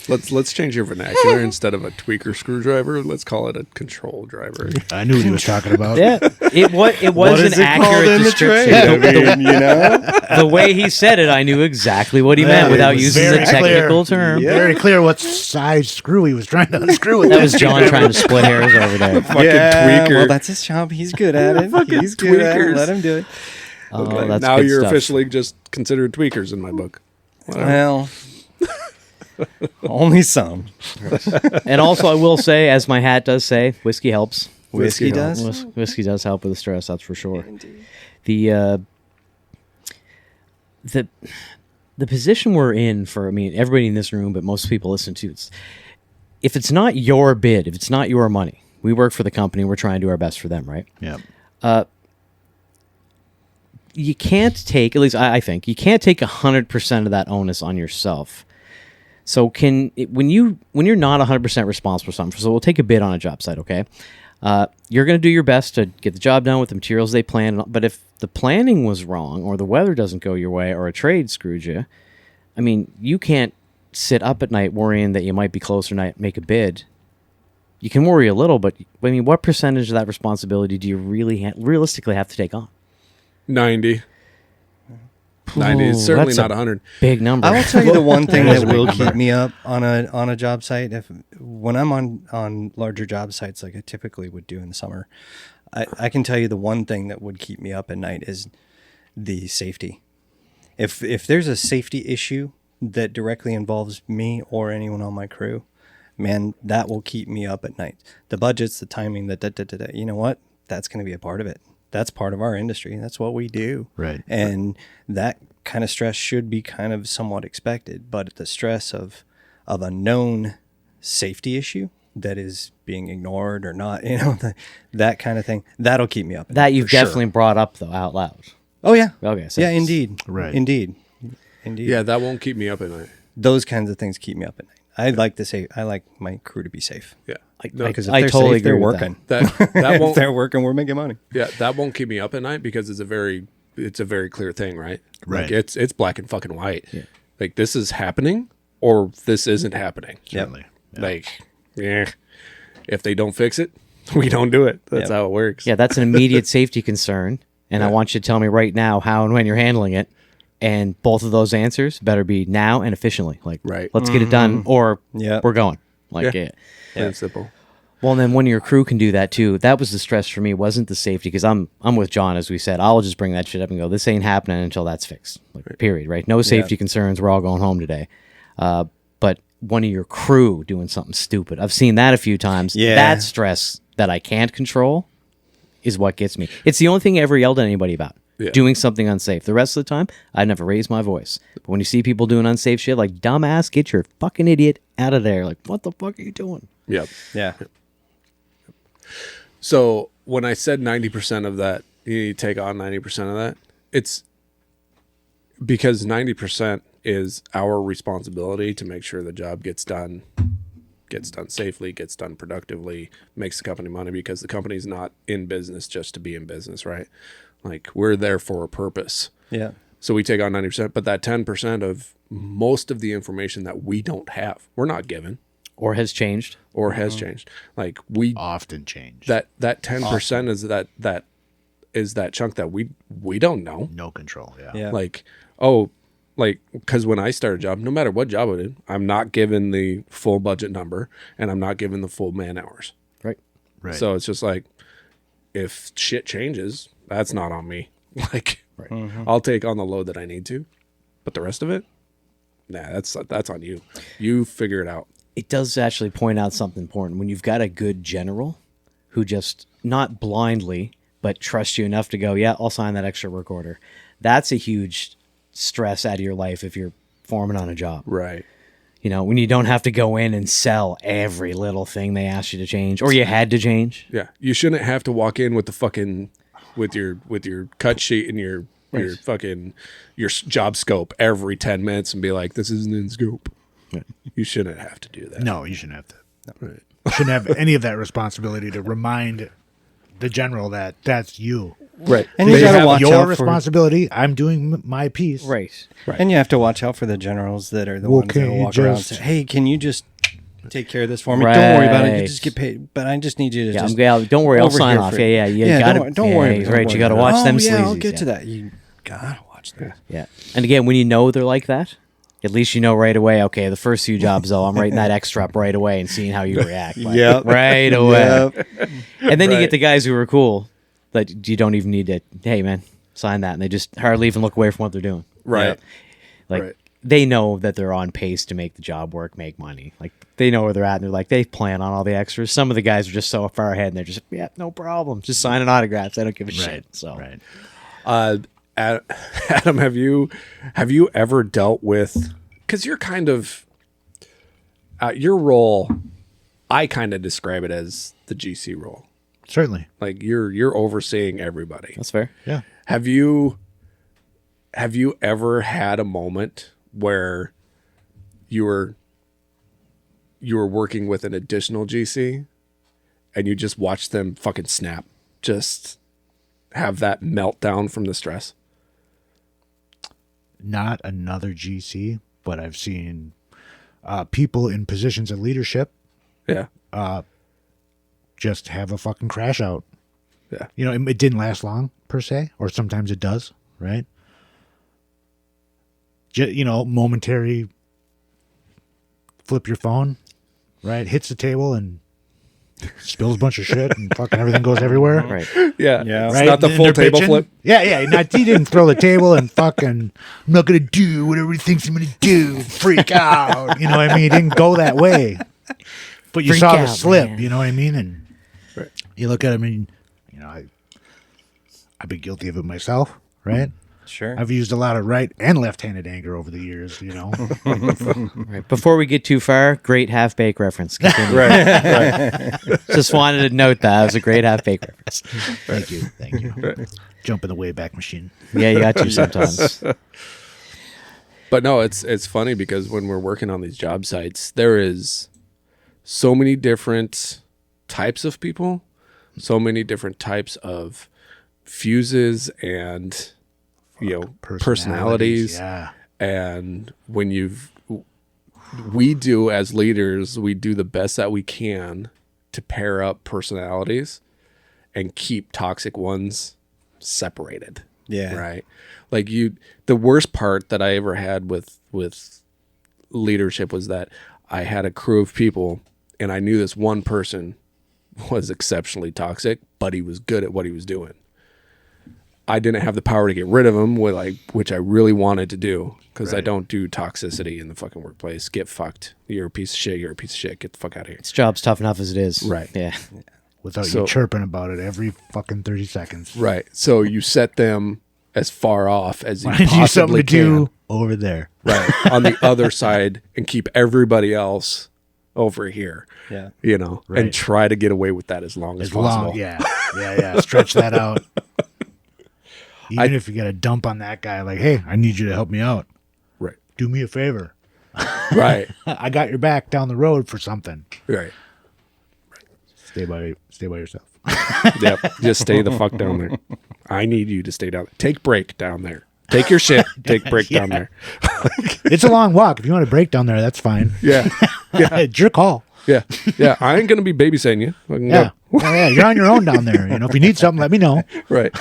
Let's change your vernacular. Instead of a tweaker screwdriver, let's call it a control driver. I knew what he was talking about. yeah, it was What an is it called accurate in the description. trade? I mean, The way he said it, I knew exactly what he meant it without was using the very technical clear. term. Yeah. Very clear what size screw he was trying to unscrew with. That was John trying to split hairs over there. Fucking yeah, tweaker. well, that's his job. He's good at it. He's good at it. tweakers. Let him do it. Oh, Okay, that's now good you're stuff. officially just considered tweakers in my book. Well, only some. And also, I will say, as my hat does say, whiskey helps. Whiskey does. Whiskey does help with the stress, that's for sure. The position we're in for, I mean, everybody in this room, but most people listen to, if it's not your bid, if it's not your money, we work for the company, we're trying to do our best for them, right? Yeah. You can't take, at least I think, you can't take 100% of that onus on yourself. So when you're not 100% responsible for something, so we'll take a bid on a job site, okay? You're going to do your best to get the job done with the materials they plan, but if the planning was wrong or the weather doesn't go your way or a trade screwed you, I mean, you can't sit up at night worrying that you might be close or not make a bid. You can worry a little, but I mean, what percentage of that responsibility do you really realistically have to take on? 90. 90 is certainly that's not a 100. Big number. I will tell you the one thing That is that a big will number. keep me up on a job site. When I'm on larger job sites like I typically would do in the summer, I can tell you the one thing that would keep me up at night is the safety. If there's a safety issue that directly involves me or anyone on my crew, man, that will keep me up at night. The budgets, the timing, you know what? That's going to be a part of it. That's part of our industry. That's what we do. Right. And that kind of stress should be kind of somewhat expected, but the stress of a known safety issue that is being ignored or not, that kind of thing, that'll keep me up. at that night, you've for sure. definitely brought up though out loud. Oh yeah. Okay. So Yeah, indeed. Right. Indeed. Yeah, that won't keep me up at night. Those kinds of things keep me up at night. I like my crew to be safe. Yeah. Like, No, Because if I they're totally safe, they're agree with working. that If won't they're working, we're making money. Yeah, that won't keep me up at night because it's a very clear thing, right? Right. Like it's black and fucking white. Yeah. Like this is happening or this isn't happening. Certainly. Yeah. Like, yeah. If they don't fix it, we don't do it. That's Yep. how it works. Yeah, that's an immediate safety concern, and I want you to tell me right now how and when you're handling it. And both of those answers better be now and efficiently. Like, Right. let's get it done, or Yep. we're going. Like, Yeah. yeah. Plain and simple. Well, and then when your crew can do that too, that was the stress for me. Wasn't the safety? Because I'm with John, as we said. I'll just bring that shit up and go, this ain't happening until that's fixed. Like, period. Right? No safety concerns. We're all going home today. But one of your crew doing something stupid, I've seen that a few times. Yeah. That stress that I can't control is what gets me. It's the only thing I ever yelled at anybody about. Yeah. Doing something unsafe. The rest of the time, I never raise my voice. But when you see people doing unsafe shit, like, dumbass, get your fucking idiot out of there. Like, what the fuck are you doing? Yep. Yeah. So when I said 90% of that, you take on 90% of that, it's because 90% is our responsibility to make sure the job gets done safely, gets done productively, makes the company money, because the company's not in business just to be in business, right? Like, we're there for a purpose. Yeah. So we take on 90%, but that 10% of most of the information that we don't have, we're not given Or has changed. or has changed. Like, we Often change. that 10% is that chunk that we don't know. No control. Yeah. Yeah. Like, because when I start a job, no matter what job I do, I'm not given the full budget number and I'm not given the full man hours. Right. Right. So it's just like, if shit changes, that's not on me. Like, I'll take on the load that I need to, but the rest of it, nah, that's on you. You figure it out. It does actually point out something important. When you've got a good general who just, not blindly, but trusts you enough to go, yeah, I'll sign that extra work order. That's a huge stress out of your life if you're foreman on a job. Right. You know, when you don't have to go in and sell every little thing they asked you to change, or you had to change. Yeah. You shouldn't have to walk in with the fucking, with your cut sheet and your fucking, your job scope every 10 minutes and be like, this isn't in scope. Right. You shouldn't have to do that. No, you shouldn't have to. Right. You shouldn't have any of that responsibility to remind the general that that's you. Right. And you They gotta have watch your out for, responsibility. I'm doing my piece. Right. and you have to watch out for the generals that are the ones that Okay, will walk around and just- say, "Hey, can you just take care of this for me? Don't worry about it. You Right. just get paid, but I just need you to Yeah, just don't worry, I'll over sign here off. for- Yeah, you gotta, don't worry. yeah, don't right, worry you gotta about it. watch them yeah, I'll sleazies, get yeah. to that. You gotta watch that. Yeah. And again, when you know they're like that, at least you know right away, okay, the first few jobs, though, I'm writing that extra up right away and seeing how you react. Like, Yep. right away. Yep. And then you Right. get the guys who are cool that you don't even need to, hey, man, sign that. And they just hardly even look away from what they're doing. Right. Like, Right. they know that they're on pace to make the job work, make money. Like, they know where they're at, and they're like, they plan on all the extras. Some of the guys are just so far ahead, and they're just, yeah, no problem. Just signing autographs. I don't give a shit. So, Right. Adam, have you ever dealt with, because you're kind of your role, I kind of describe it as the GC role. Certainly. Like you're overseeing everybody. that's fair. Yeah. Have you ever had a moment where you were working with an additional GC and you just watched them fucking snap, just have that meltdown from the stress? Not another GC, but I've seen people in positions of leadership Yeah. just have a fucking crash out. Yeah. You know, it didn't last long per se, or sometimes it does, right? You know, momentary flip your phone, right? Hits the table and spills a bunch of shit and fucking everything goes everywhere. Right. Yeah. Yeah. It's Right? not the And full they're table bitching. flip. Yeah, yeah. Not, he didn't throw the table and fucking, I'm not going to do whatever he thinks I'm going to do. Freak out. You know what I mean? It didn't go that way. But you Freak saw the out, slip, man. you know what I mean? And Right. you look at him and, you know, I've been guilty of it myself, right? Sure. I've used a lot of right and left-handed anger over the years, you know. Right. Before we get too far, great half-baked reference. Continue. Right. Just wanted to note that. It was a great half-baked reference. Thank you. Thank you. Jump in the Wayback Machine. Yeah, you got to sometimes. But no, it's funny because when we're working on these job sites, there is so many different types of people, so many different types of fuses and personalities. Yeah. And when we do as leaders, we do the best that we can to pair up personalities and keep toxic ones separated. Yeah. Right. Like the worst part that I ever had with leadership was that I had a crew of people and I knew this one person was exceptionally toxic, but he was good at what he was doing. I didn't have the power to get rid of him, which I really wanted to do, because I Right. don't do toxicity in the fucking workplace. Get fucked. You're a piece of shit. You're a piece of shit. Get the fuck out of here. This job's tough enough as it is. Right. Yeah. Without So- you chirping about it every fucking 30 seconds. Right. So you set them as far off as you Find you something possibly to do can. over there. Right. On the other side, and keep everybody else over here. Yeah. You know, Right. and try to get away with that as long as possible. Long, yeah. Stretch that out. Even if you got a dump on that guy, like, hey, I need you to help me out. Right. Do me a favor. Right. I got your back down the road for something. Right. Stay by yourself. Yep. Just stay the fuck down there. I need you to stay down there. Take break down there. Take your shit. Take break down there. It's a long walk. If you want to break down there, that's fine. Yeah. It's your call. Yeah. Yeah. I ain't gonna be babysitting you. Fucking Yeah. go. Yeah, you're on your own down there. You know, if you need something, let me know. Right.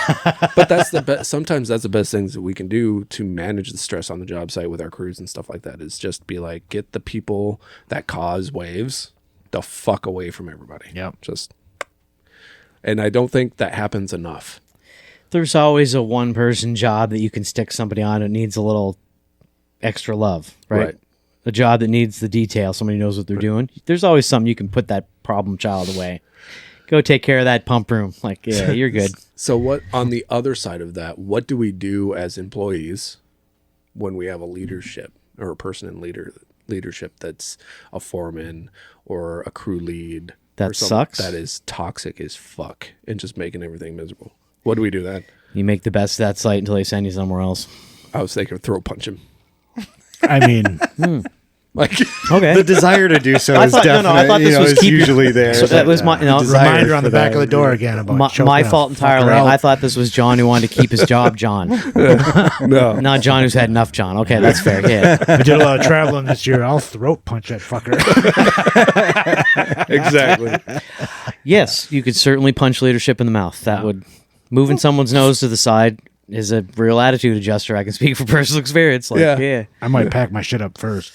But that's the best. Sometimes that's the best things that we can do to manage the stress on the job site with our crews and stuff like that, is just be like, get the people that cause waves the fuck away from everybody. Yep. And I don't think that happens enough. There's always a one-person job that you can stick somebody on that needs a little extra love, right? Right. A job that needs the detail, somebody knows what they're doing. There's always something you can put that problem child away. Go take care of that pump room. Like, yeah, you're good. So what, on the other side of that, what do we do as employees when we have a leadership or a person in leadership that's a foreman or a crew lead That or something sucks? that is toxic as fuck and just making everything miserable? What do we do then? You make the best of that site until they send you somewhere else. I was thinking throat punch him. I mean, Like, Okay. The desire to do so I is thought- no, definitely, I thought this was is keep your- usually there. So that was my desire reminder on the for back that. of the door again about my choking a fault fucker entirely. out. I thought this was John who wanted to keep his job, John. no. Not John who's had enough, John. Okay, that's fair. Yeah. I did a lot of traveling this year. I'll throat punch that fucker. Exactly. Yes, you could certainly punch leadership in the mouth. That would moving someone's nose to the side is a real attitude adjuster. I can speak from personal experience. Like, Yeah. yeah. I might pack my shit up first.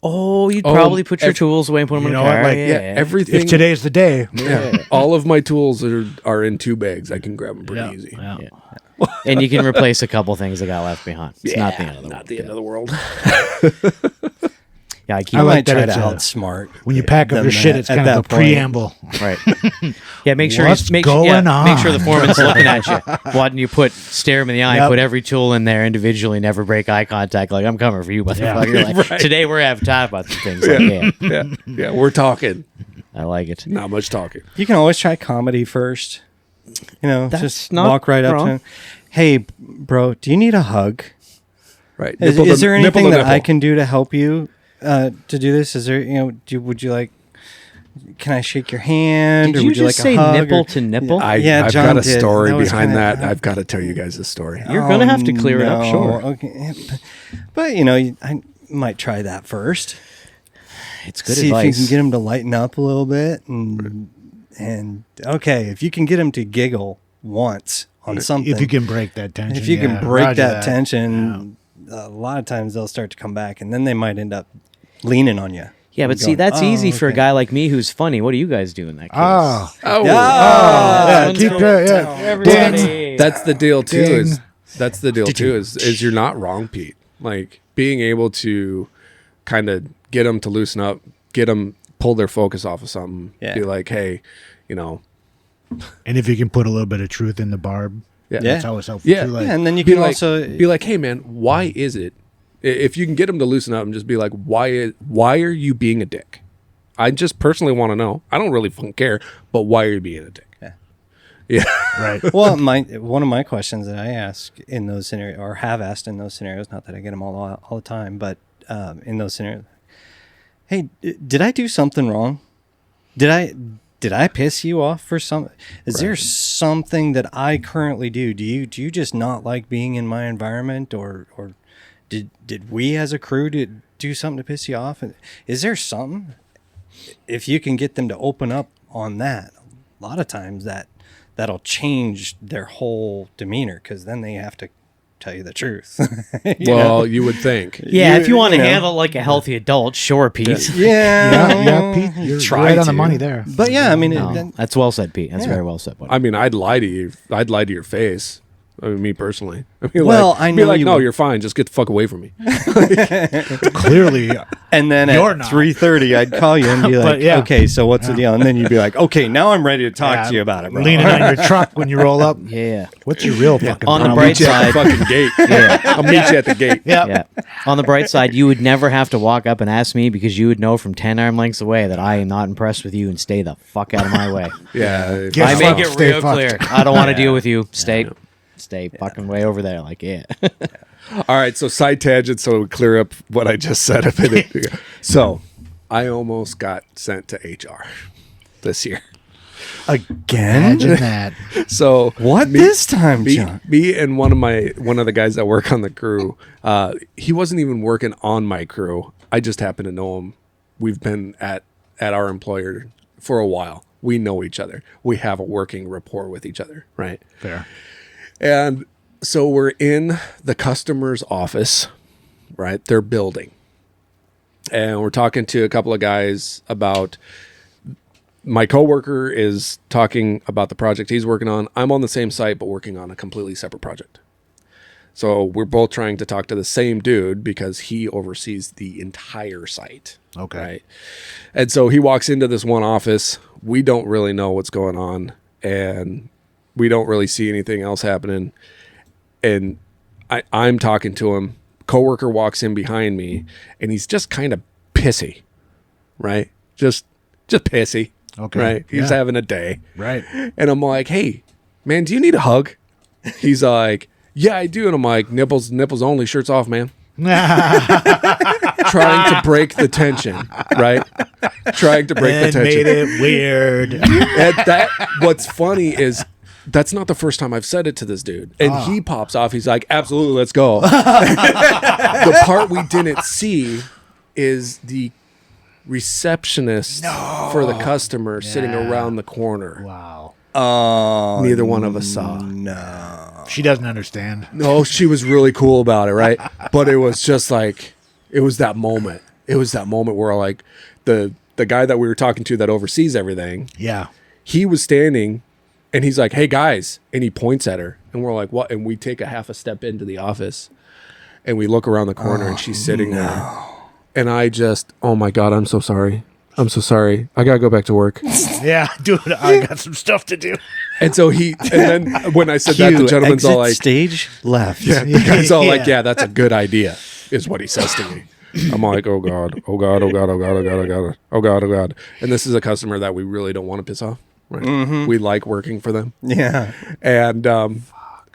Oh, you'd probably put your tools away and put them you in the know what, car. like, yeah. Yeah, everything. If today's the day. Yeah, all of my tools are in 2 bags. I can grab them pretty easy. Yeah. And you can replace a couple things that got left behind. It's not the end of the Not world. the end of the world. Yeah, I keep I like might that try to it's a- outsmart. When you pack up them your shit, at it's kind of that a point. preamble. right. Yeah, make sure What's make going make sure the on? foreman's looking at you. Why don't you stare him in the eye, Yep. put every tool in there individually, never break eye contact. Like, I'm coming for you, motherfucker. Yeah. Like, Right. today we're having time about some things. Like, yeah, Yeah, we're talking. I like it. Not much talking. You can always try comedy first. You know, That's just not walk right up wrong. to him. Hey, bro, do you need a hug? Right. Is there nipple anything to that I nipple. can do to help you to do this? Is there, would you like? Can I shake your hand? Did or you would you just like say a hug? nipple or- to nipple? I've John got a did. story That was behind kinda- that. I've got to tell you guys the story. You're gonna have to clear it up, sure. Okay, but I might try that first. It's good See advice. if you can get them to lighten up a little bit, and okay, if you can get them to giggle once on something, If you can break that tension. if you yeah, can break roger that tension, a lot of times they'll start to come back, and then they might end up leaning on you. Yeah, but and see, going, that's "Oh, easy for a okay." guy like me who's funny. What do you guys do in that case? Oh, Oh, yeah, Let's keep go. that. Yeah. Everybody. that's the deal too. Ding. That's the deal too. Is you're not wrong, Pete. Like being able to kind of get them to loosen up, get them pull their focus off of something. Yeah. Be like, hey, you know, And if you can put a little bit of truth in the barb, yeah, that's always helpful. Yeah. too. Like, Yeah, and then you be can like, also be like, hey man, why is it? If you can get them to loosen up and just be like, why are you being a dick? I just personally want to know. I don't really fucking care, but why are you being a dick? Yeah. right. well, one of my questions that I ask in those scenarios, or have asked in those scenarios, not that I get them all the time, but in those scenarios, hey, did I do something wrong? Did I piss you off for something? Is there something that I currently do? Do you just not like being in my environment, or did we as a crew do something to piss you off? Is there something? If you can get them to open up on that, a lot of times that'll change their whole demeanor, because then they have to tell you the truth. Well, you would think. Yeah, if you want to you know. handle like a healthy adult, sure, Pete. Yeah, Pete, you're Try right on the to. money there. But yeah, I mean, No, that's well said, Pete. That's Yeah. very well said, buddy. I mean, I'd lie to you. I'd lie to your face. I mean, me personally. I mean, Well, like, I be know like, you no, would." you're fine. Just get the fuck away from me. Clearly, and then You're at not. 3:30, I'd call you and be like, But, yeah. okay, so what's the deal? And then you'd be like, okay, now I'm ready to talk to you about it, bro. leaning on your truck when you roll up. yeah. What's your real fucking On the problem? bright Meet you at the side, fucking gate. I'll meet you at the gate. Yeah. yeah. On the bright side, you would never have to walk up and ask me, because you would know from 10 arm lengths away that I am not impressed with you, and stay the fuck out of my way. Yeah. Get I fucked, make it stay real fucked. clear. I don't want to deal with you. Stay fucking way over there. Like, yeah. All right. So side tangent. So we clear up what I just said a minute ago. So I almost got sent to HR this year. Again? Imagine that. So What this time, me, John? me and one of the guys that work on the crew, he wasn't even working on my crew. I just happen to know him. We've been at our employer for a while. We know each other. We have a working rapport with each other, right? Fair. And so we're in the customer's office, right? Their building. And we're talking to a couple of guys about, my coworker is talking about the project he's working on. I'm on the same site, but working on a completely separate project. So we're both trying to talk to the same dude because he oversees the entire site. Okay. Right. And so he walks into this one office. We don't really know what's going on, and we don't really see anything else happening. And I'm talking to him. Coworker walks in behind me, and he's just kind of pissy, right? Just pissy. Okay. Right. He's Yeah. having a day. Right. And I'm like, hey, man, do you need a hug? He's like, yeah, I do. And I'm like, nipples only, shirts off, man. Trying to break the tension, right? Trying to break the And tension. made it weird. And what's funny is that's not the first time I've said it to this dude. And he pops off. He's like, absolutely, let's go. The part we didn't see is the receptionist for the customer sitting around the corner. Wow. Neither one of us saw. No. She doesn't understand. No, she was really cool about it, right? But it was just like, it was that moment. It was that moment where like the guy that we were talking to that oversees everything, Yeah. he was standing and he's like, hey guys, and he points at her and we're like, what? And we take a half a step into the office and we look around the corner and she's sitting there. And I just, oh my God, I'm so sorry. I'm so sorry. I gotta go back to work. Yeah, dude, I got some stuff to do. And so then when I said that, the Cue, gentleman's exit all like, stage left. yeah, the guy's all like, Yeah. yeah, that's a good idea, is what he says to me. I'm like, oh God, oh God, oh God, oh God, oh God, oh God, oh God, oh God. And this is a customer that we really don't want to piss off. Right? We like working for them. Yeah. And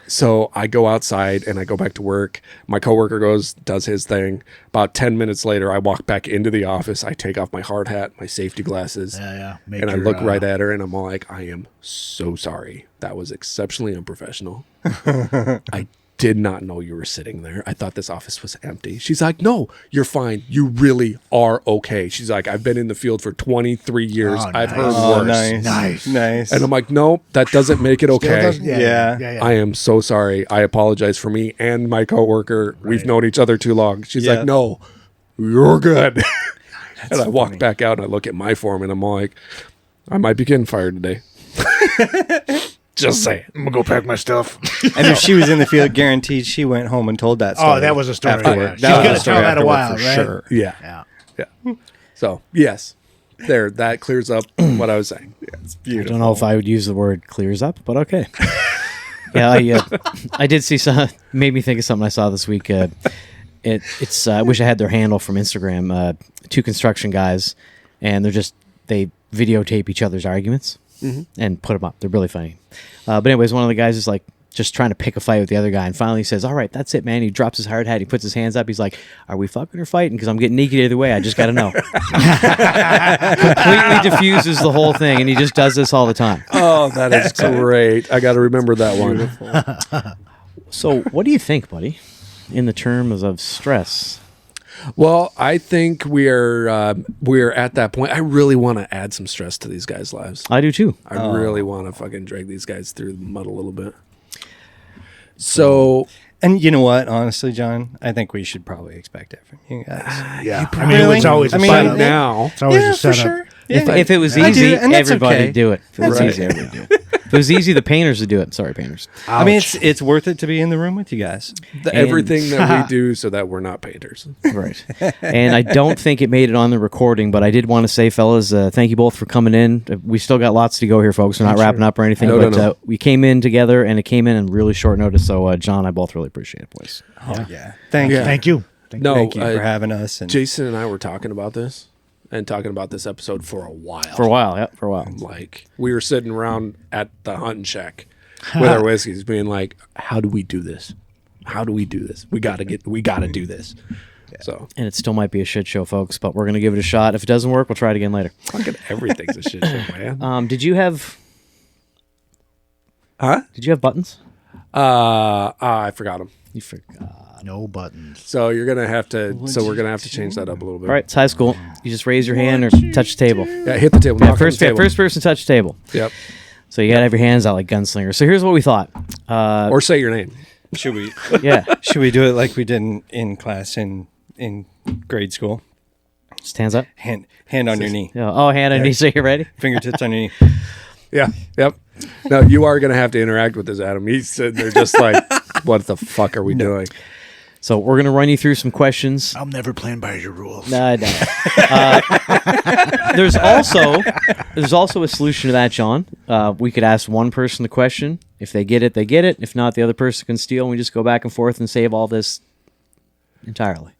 so I go outside and I go back to work. My coworker does his thing. About 10 minutes later, I walk back into the office. I take off my hard hat, my safety glasses, Yeah. and I look right at her and I'm all like, I am so sorry. That was exceptionally unprofessional. I did not know you were sitting there. I thought this office was empty. She's like, no, you're fine. You really are okay. She's like, I've been in the field for 23 years. Oh, I've nice. heard Oh, worse. nice. And I'm like, no, that doesn't make it okay. doesn't- Yeah. I am so sorry. I apologize for me and my coworker. We've known each other too long. She's Yeah. like, no, you're good. And I walk funny. back out and I look at my form and I'm like, I might be getting fired today. Just saying. I'm gonna go pack my stuff. And if she was in the field, guaranteed she went home and told that story. Oh, that was a story. afterward. Yeah. That She's was gonna a story tell that a afterward while, for right? sure. Yeah. Yeah. Yeah. So, yes. There, that clears up what I was saying. It's I beautiful. don't know if I would use the word clears up, but okay. Yeah, I did see some. Made me think of something I saw this week. It's I wish I had their handle from Instagram. Two construction guys, and they videotape each other's arguments and put them up. They're really funny. But anyways, one of the guys is like just trying to pick a fight with the other guy, and finally he says, "All right, that's it, man." He drops his hard hat. He puts his hands up. He's like, "Are we fucking or fighting? Because I'm getting naked either way. I just got to know." Completely diffuses the whole thing, and he just does this all the time. Oh, that is great. I got to remember that one. So, what do you think, buddy, in the terms of stress? Well, I think we're at that point. I really want to add some stress to these guys' lives. I do too. I really want to fucking drag these guys through the mud a little bit. So, And you know what? Honestly, John, I think we should probably expect it from you guys. Yeah. I Really? mean, it's always I a mean, setup. now, It's always Yeah, a for setup. sure. If it was I do, easy, and that's everybody okay. would do it. If it was Right. easy, everybody would do it. If it was easy, the painters would do it. Sorry, painters. I mean, Ouch. it's worth it to be in the room with you guys. everything that we do so that we're not painters. Right. And I don't think it made it on the recording, but I did want to say, fellas, thank you both for coming in. We still got lots to go here, folks. We're not wrapping up or anything, No, but no. we came in together, and it came in really short notice. So, John and I both really appreciate it, boys. Oh, yeah. Thank Yeah. you. Thank you. No, Thank you for having us. And Jason and I were talking about this episode for a while. For a while, yeah, for a while. Like, we were sitting around at the hunting shack with our whiskeys being like, how do we do this? How do we do this? We got to do this. So, And it still might be a shit show, folks, but we're going to give it a shot. If it doesn't work, we'll try it again later. fucking everything's a shit show, man. Did you have Huh? buttons? I forgot them. You forgot. No buttons. So you're gonna have to. So we're gonna have to change that up a little bit. All right, it's high school. You just raise your hand or touch the table. Yeah, hit the table. Yeah, knock on first the table. person touch the table. Yep. So you gotta have your hands out like gunslingers. So here's what we thought. Or say your name. should we Yeah, should we do it like we did in class in grade school? just hands up. Hand on your knee, Yeah. Oh, hand on knee. So you ready? fingertips on your knee. Yeah. Yep. No, you are gonna have to interact with this, Adam. He's sitting there just like, what the fuck are we doing? So we're gonna run you through some questions. I'm never playing by your rules. No. There's also a solution to that, John. We could ask one person the question. If they get it, they get it. If not, the other person can steal, and we just go back and forth and save all this entirely.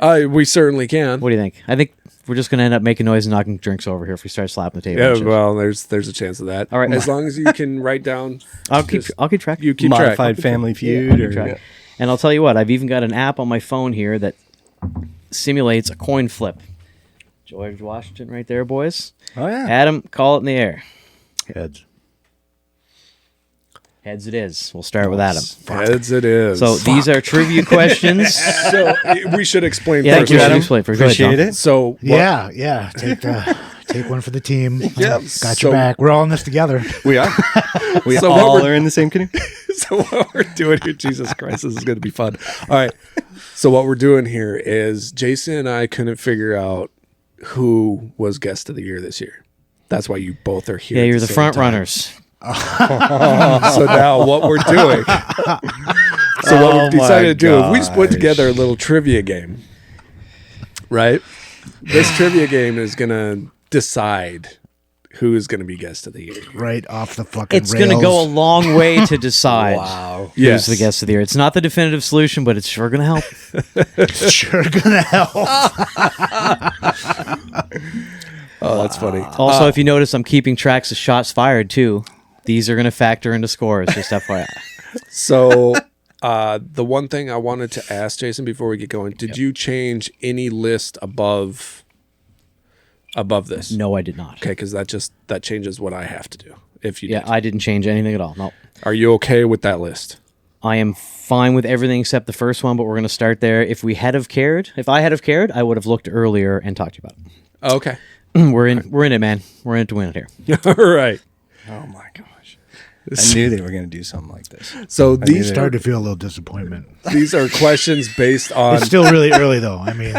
We certainly can. What do you think? I think we're just gonna end up making noise and knocking drinks over here if we start slapping the table. Yeah. and shit. Well, there's a chance of that. All right. As long as you can write down. I'll keep track. You keep Modified track. Family I'll Feud, keep or track. And I'll tell you what, I've even got an app on my phone here that simulates a coin flip. George Washington right there, boys. oh yeah, Adam, call it in the air. Heads. Heads it is. We'll start with Adam. Heads it is. So these are trivia questions. So we should explain Yeah, first. you Adam. explain first. Go ahead, appreciate John. it. So what- Yeah. Take one for the team. Yep. Got So- your back. We're all in this together. We are. We So what all we're- are in the same canoe. So what we're doing here, Jesus Christ, this is going to be fun. All right. So what we're doing here is Jason and I couldn't figure out who was guest of the year this year. That's why you both are here. Yeah, at you're the same front time. runners. So now what we're doing. So what we've decided to do is we just put together a little trivia game. Right? This trivia game is going to decide who is going to be guest of the year. Right off the fucking It's going to rails. go a long way to decide Wow. who's Yes. the guest of the year. It's not the definitive solution, but it's sure going to help. Sure gonna help. Oh, that's funny. Also, if you notice, I'm keeping tracks of shots fired, too. These are going to factor into scores, just FYI. So the one thing I wanted to ask Jason before we get going, did you change any list above this? No, I did not. Okay, because that changes what I have to do. If you Yeah, did. I didn't change anything at all. No. Are you okay with that list? I am fine with everything except the first one, but we're going to start there. If I had have cared, I would have looked earlier and talked to you about it. Okay. We're in it, man. We're in it to win it here. All right. Oh my gosh. I knew they were going to do something like this. So I these started to feel a little disappointment. these are questions based on. It's still really early, though. I mean,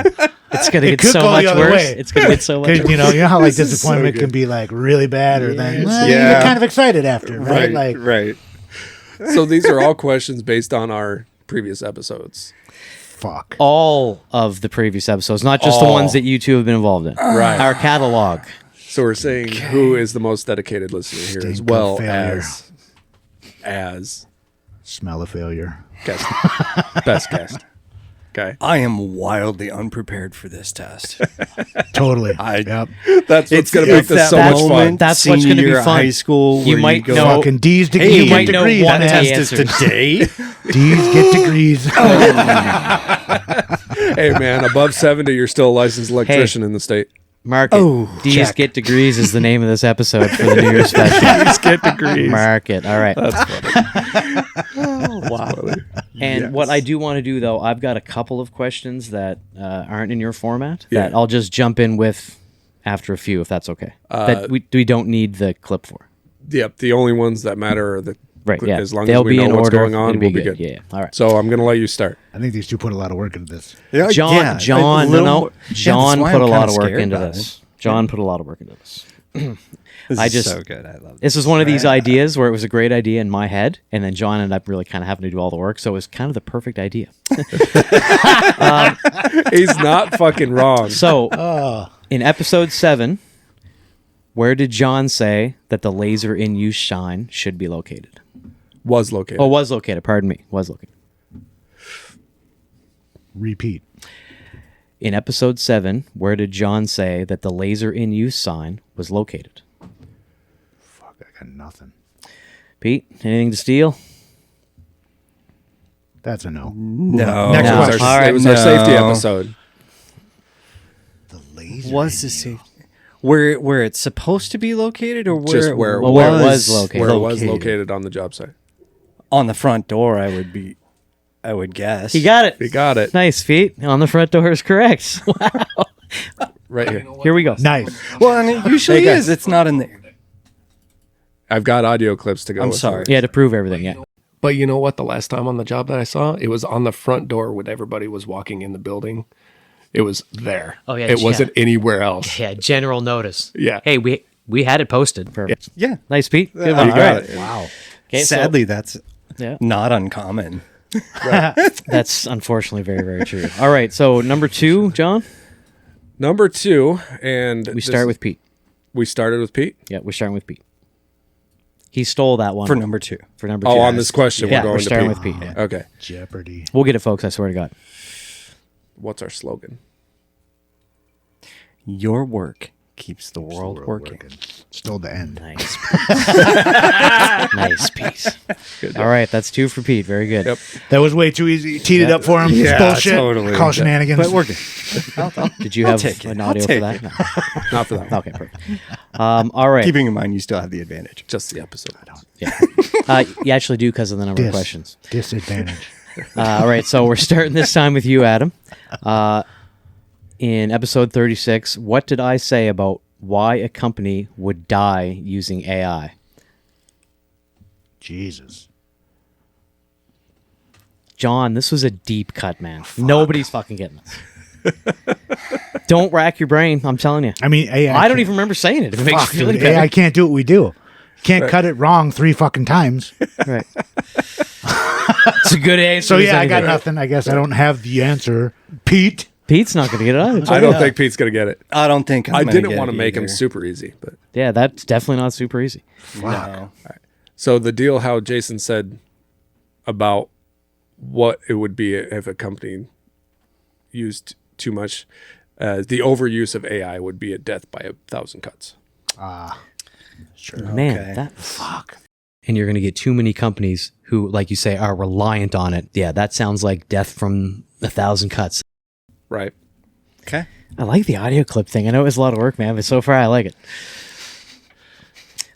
It's going to It get could so go the much other worse. way. It's going to get so much worse. because you know how like This is so disappointment good. can be like really bad, or then well, you Yeah. get kind of excited after, right? Like, right. So these are all questions based on our previous episodes. fuck. All of the previous episodes, not just the All. ones that you two have been involved in. Right. Our catalog. So we're saying who is the most dedicated listener here, as Stink well of failure. as Smell of failure. guest, best guest. Okay, I am wildly unprepared for this test. Totally. I- Yep. that's what's going to make this that so much fun. moment, That's what's senior gonna be year of fun. High school. You where might go, know- Fucking D's Hey, degrees. you You might get know degrees. one That of the test is answers. today. D's get degrees. Hey man, above 70, you're still a licensed electrician in the state. Mark it. Oh, D's check. Get Degrees is the name of this episode for the New Year's special. D's get degrees. Mark it. All right. That's funny. Wow. And what I do want to do, though, I've got a couple of questions that aren't in your format that Yeah. I'll just jump in with after a few, if that's okay. That we don't need the clip for. Yep, the only ones that matter are the Right, yeah. As long They'll as we be know in what's order. going on, It'll we'll be good. Yeah. All right. So I'm going to let you start. I think these two put a lot of work into this. John, John that's why put a I'm lot kinda of work scared into about this. John put a lot of work into this. This I is just- so good. I love This is one of these ideas where it was a great idea in my head, and then John ended up really kind of having to do all the work, so it was kind of the perfect idea. He's not fucking wrong. So, in episode 7, where did John say that the laser in use shine should be located? Was located. Oh, was located. Pardon me. Was located. Repeat. In episode 7, where did John say that the laser in use sign was located? Fuck, I got nothing. Pete, anything to steal? That's a no. No. Next It was question. our, All right, it was our safety no. episode. The laser. Was the safe where it's supposed to be located, or where Just it where it Well, where it was located. Where it was located on the job site. on the front door? I would guess. He got it. We got it. Nice, Pete. On the front door is correct. Wow. Right here. Here we go. Nice. Well, and it usually Hey, guys. is. It's not in there. I've got audio clips to go I'm with sorry. it. Yeah, to prove everything. Yeah. But you know what? The last time on the job that I saw, it was on the front door when everybody was walking in the building. It was there. Oh, yeah, It yeah. wasn't anywhere else. Yeah, general notice. Yeah. Hey, we had it posted. Perfect. Yeah. Nice, Pete. Good You one. got All right. it. Wow. Okay, so- Sadly, that's Yeah. not uncommon. That's unfortunately very, very true. All right, so number 2, John. Number 2, and We start with Pete. We started with Pete. Yeah, we're starting with Pete. He stole that one For number 2. For number 2. Oh, on this question, Yeah, we're going we're to starting Pete. with Pete. Yeah. Okay. Jeopardy. We'll get it, folks. I swear to God. What's our slogan? Your work keeps the world working. Stole the end. Nice. Nice piece. All right, that's 2 for Pete. Very good. Yep. That was way too easy. Teed it up for him. Yeah, It's bullshit. totally. Call shenanigans. But we're good. Did you have take it. an I'll audio for take that? it. No. Not for that. Okay, perfect. All right. Keeping in mind, you still have the advantage. Just the episode. Yeah. You actually do because of the number of Dis- questions. Disadvantage. All right, so we're starting this time with you, Adam. In episode 36, what did I say about why a company would die using AI? Jesus. John, this was a deep cut, man. Nobody's fucking getting this. Don't rack your brain. I'm telling you. I mean, AI. I don't can't- even remember saying it. If it makes Fuck, you feel any dude, AI better. can't do what we do. Can't cut it wrong 3 fucking times. Right. It's a good answer. So as yeah, I got anything. nothing. I guess I don't have the answer. Pete. Pete's not going to get it either. I don't think Pete's going to get it. I don't think I didn't want to make him super easy, but Yeah, that's definitely not super easy. No. so the deal how Jason said about what it would be if a company used too much, the overuse of AI would be a death by 1,000 cuts. Sure. Man, Okay. that fuck. And you're going to get too many companies who, like you say, are reliant on it. Yeah, that sounds like death from 1,000 cuts. Right. Okay. I like the audio clip thing. I know it was a lot of work, man, but so far I like it.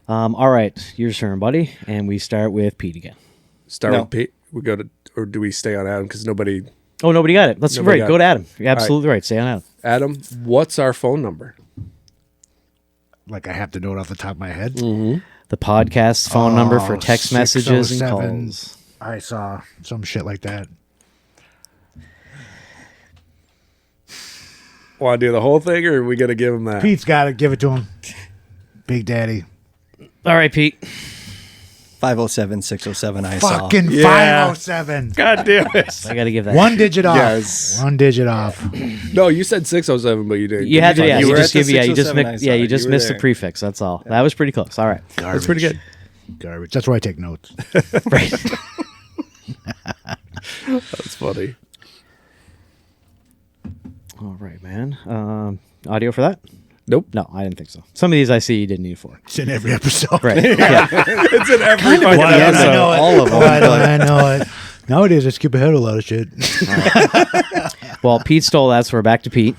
All right, your turn, buddy. And we start with Pete again. Start No. with Pete. we go to, or do we stay on Adam? Because nobody. Oh, nobody got it. Let's Nobody right. got Go it. to Adam. You're absolutely right. Stay on Adam. Adam, what's our phone number? Like I have to know it off the top of my head. The podcast phone number for text messages and 607. calls. I saw some shit like that. Want to do the whole thing, or are we going to give him that? Pete's got it. Give it to him. Big Daddy. All right, Pete. 507-607 I saw. Fucking Yeah. 507. God damn it. I got to give that. One digit off. Yes. One digit off. No, you said 607, but you didn't. You had to, yeah. You You were just at the give, yeah. You just, 607 I saw you it. just You were missed the there. prefix. That's all. That was pretty close. All right. Garbage. That's pretty good. Garbage. That's where I take notes. Right. That's funny. All right, man. Audio for that? Nope. No, I didn't think so. Some of these I see you didn't need for. It's in every episode. Right. Yeah. It's in every fucking Why don't I episode. know it? All of them, Why don't but- I know it? Nowadays, I skip ahead of a lot of shit. Well, Pete stole that, so we're back to Pete.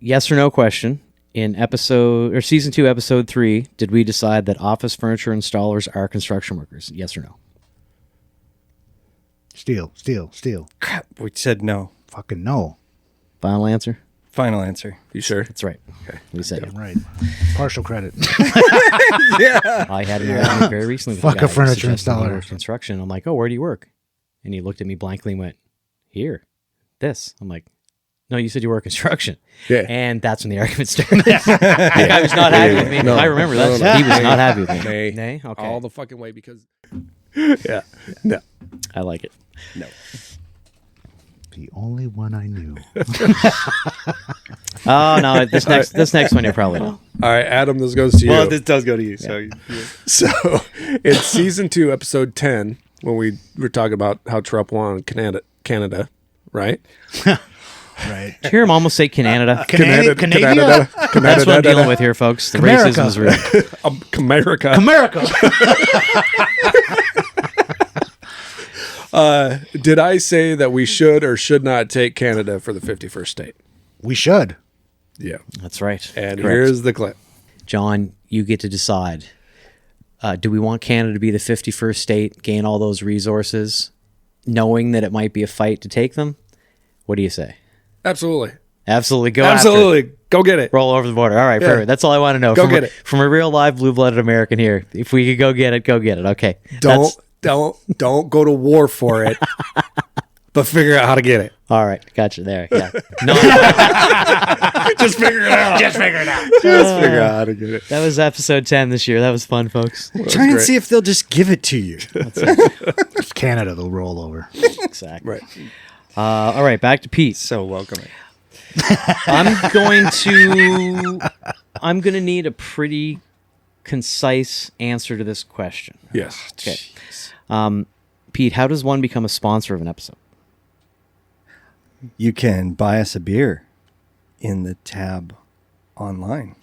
Yes or no question. In season 2, episode 3, did we decide that office furniture installers are construction workers? Yes or no? Steal. Crap. We said no. Fucking no. Final answer? Final answer. You sure? That's right. Okay. We said I'm right. Partial credit. I had an argument very recently. With Fuck guy a furniture suggesting he installer. works construction. I'm like, oh, where do you work? And he looked at me blankly and went, here, this. I'm like, no, you said you work construction. Yeah. And that's when the argument started. I was not happy with me. No. I remember that. No. He was not happy with me. Nay. Nay? Okay. All the fucking way because. Yeah. No. I like it. No. The only one I knew. Oh, no, this next one you probably know. All right, Adam, this goes to you. Well, this does go to you. So So, in season 2, episode 10, when we were talking about how Trump won Canada, right? Right. Did you hear him almost say Canada? Canada. Canada. That's what I'm dealing with here, folks. The America. racism is real. America. America. Did I say that we should or should not take Canada for the 51st state? We should. Yeah. That's right. And Correct. here's the clip. John, you get to decide. Do we want Canada to be the 51st state, gain all those resources, knowing that it might be a fight to take them? What do you say? Absolutely. Absolutely. Go after it. Absolutely. Go get it. Roll over the border. All right, Yeah. perfect. That's all I want to know. Go from get it. From a real live blue-blooded American here. If we could go get it, go get it. Okay. Don't go to war for it, but figure out how to get it. All right. Gotcha there. Yeah. No, Just figure it out. Just figure it out. Just figure out how to get it. that was episode 10 this year. That was fun, folks. try and great. see if they'll just give it to you. It's Canada. They'll roll over. Exactly. Right. All right. Back to Pete. So welcoming. I'm going to need a pretty concise answer to this question. Yes. Okay. Pete, how does one become a sponsor of an episode? You can buy us a beer in the tab online.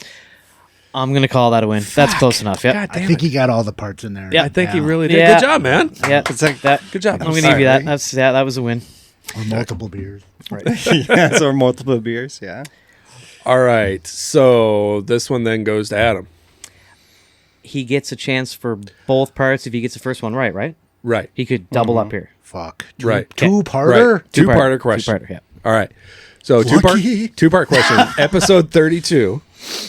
I'm going to call that a win. That's close enough. Yep. I think he got all the parts in there. Yeah. I think he Yeah. really did. Yeah. Good job, man. Yeah. It's like that. Good job. I'm going to give you that. That was a win. Or multiple beers. Yes, or multiple beers. Yeah. All right. So this one then goes to Adam. He gets a chance for both parts if he gets the first one right, right? Right. He could double up here. Fuck. Right. Two-parter? Right. Two-parter question. Two-parter, yeah. All right. So Lucky. two-part question. Episode 32.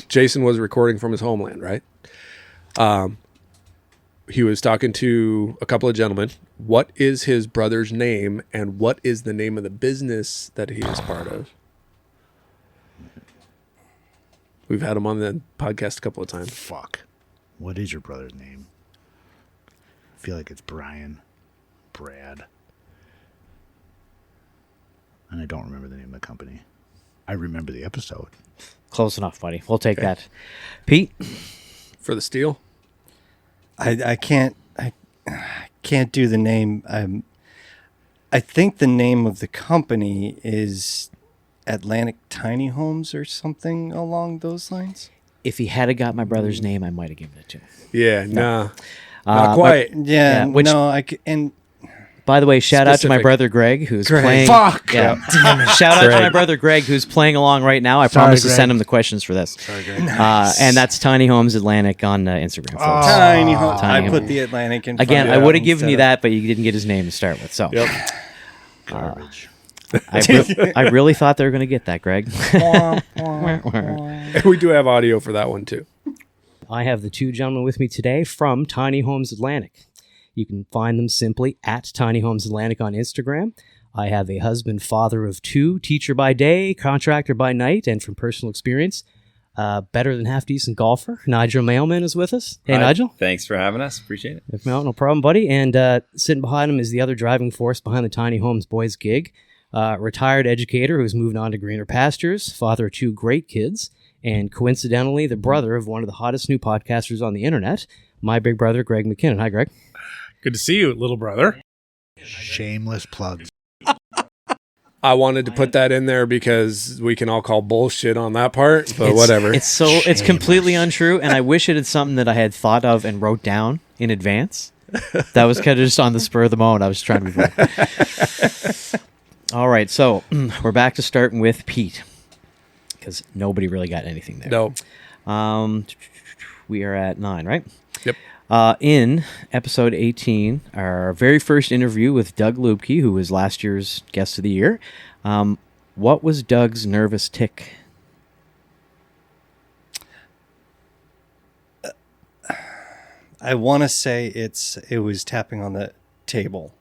Jason was recording from his homeland, right? He was talking to a couple of gentlemen. What is his brother's name, and what is the name of the business that he is part of? We've had him on the podcast a couple of times. Fuck. What is your brother's name? I feel like it's Brian. Brad. And I don't remember the name of the company. I remember the episode. Close enough, buddy. We'll take that. Pete? For the steal? I can't do the name. I think the name of the company is Atlantic Tiny Homes or something along those lines. If he had got my brother's name, I might have given it to him. Yeah, nah. Uh, Not quite. Yeah, Yeah, which- no, By the way, shout out to my Specific. brother Greg, who's playing. Fuck! Yeah. Shout out to my brother Greg, who's playing along right now. I promise to Greg. send him the questions for this. And that's Tiny Homes Atlantic on Instagram. Folks. Tiny home. Tiny I put home. the Atlantic in Again, front I of would it have given you instead that, but you didn't get his name to start with. So Yep. Garbage. I really thought they were going to get that, Greg. And we do have audio for that one too. I have the two gentlemen with me today from Tiny Homes Atlantic. You can find them simply at Tiny Homes Atlantic on Instagram. I have a husband, father of two, teacher by day, contractor by night, and from personal experience, better than half decent golfer. Nigel Mailman is with us. Hey, Hi. Nigel. Thanks for having us. Appreciate it. If not, no problem, buddy. And sitting behind him is the other driving force behind the Tiny Homes Boys gig. Retired educator who's moved on to greener pastures, father of two great kids, and coincidentally, the brother of one of the hottest new podcasters on the internet, my big brother, Greg McKinnon. Hi, Greg. Good to see you, little brother. Shameless plugs. I wanted to put that in there because we can all call bullshit on that part, but whatever. It's completely untrue, and I wish it had something that I had thought of and wrote down in advance. That was kind of just on the spur of the moment. I was trying to be funny. All right, so we're back to starting with Pete because nobody really got anything there. No. We are at 9, right? Yep. In episode 18, our very first interview with Doug Luki, who was last year's guest of the year. What was Doug's nervous tick? I want to say it was tapping on the table,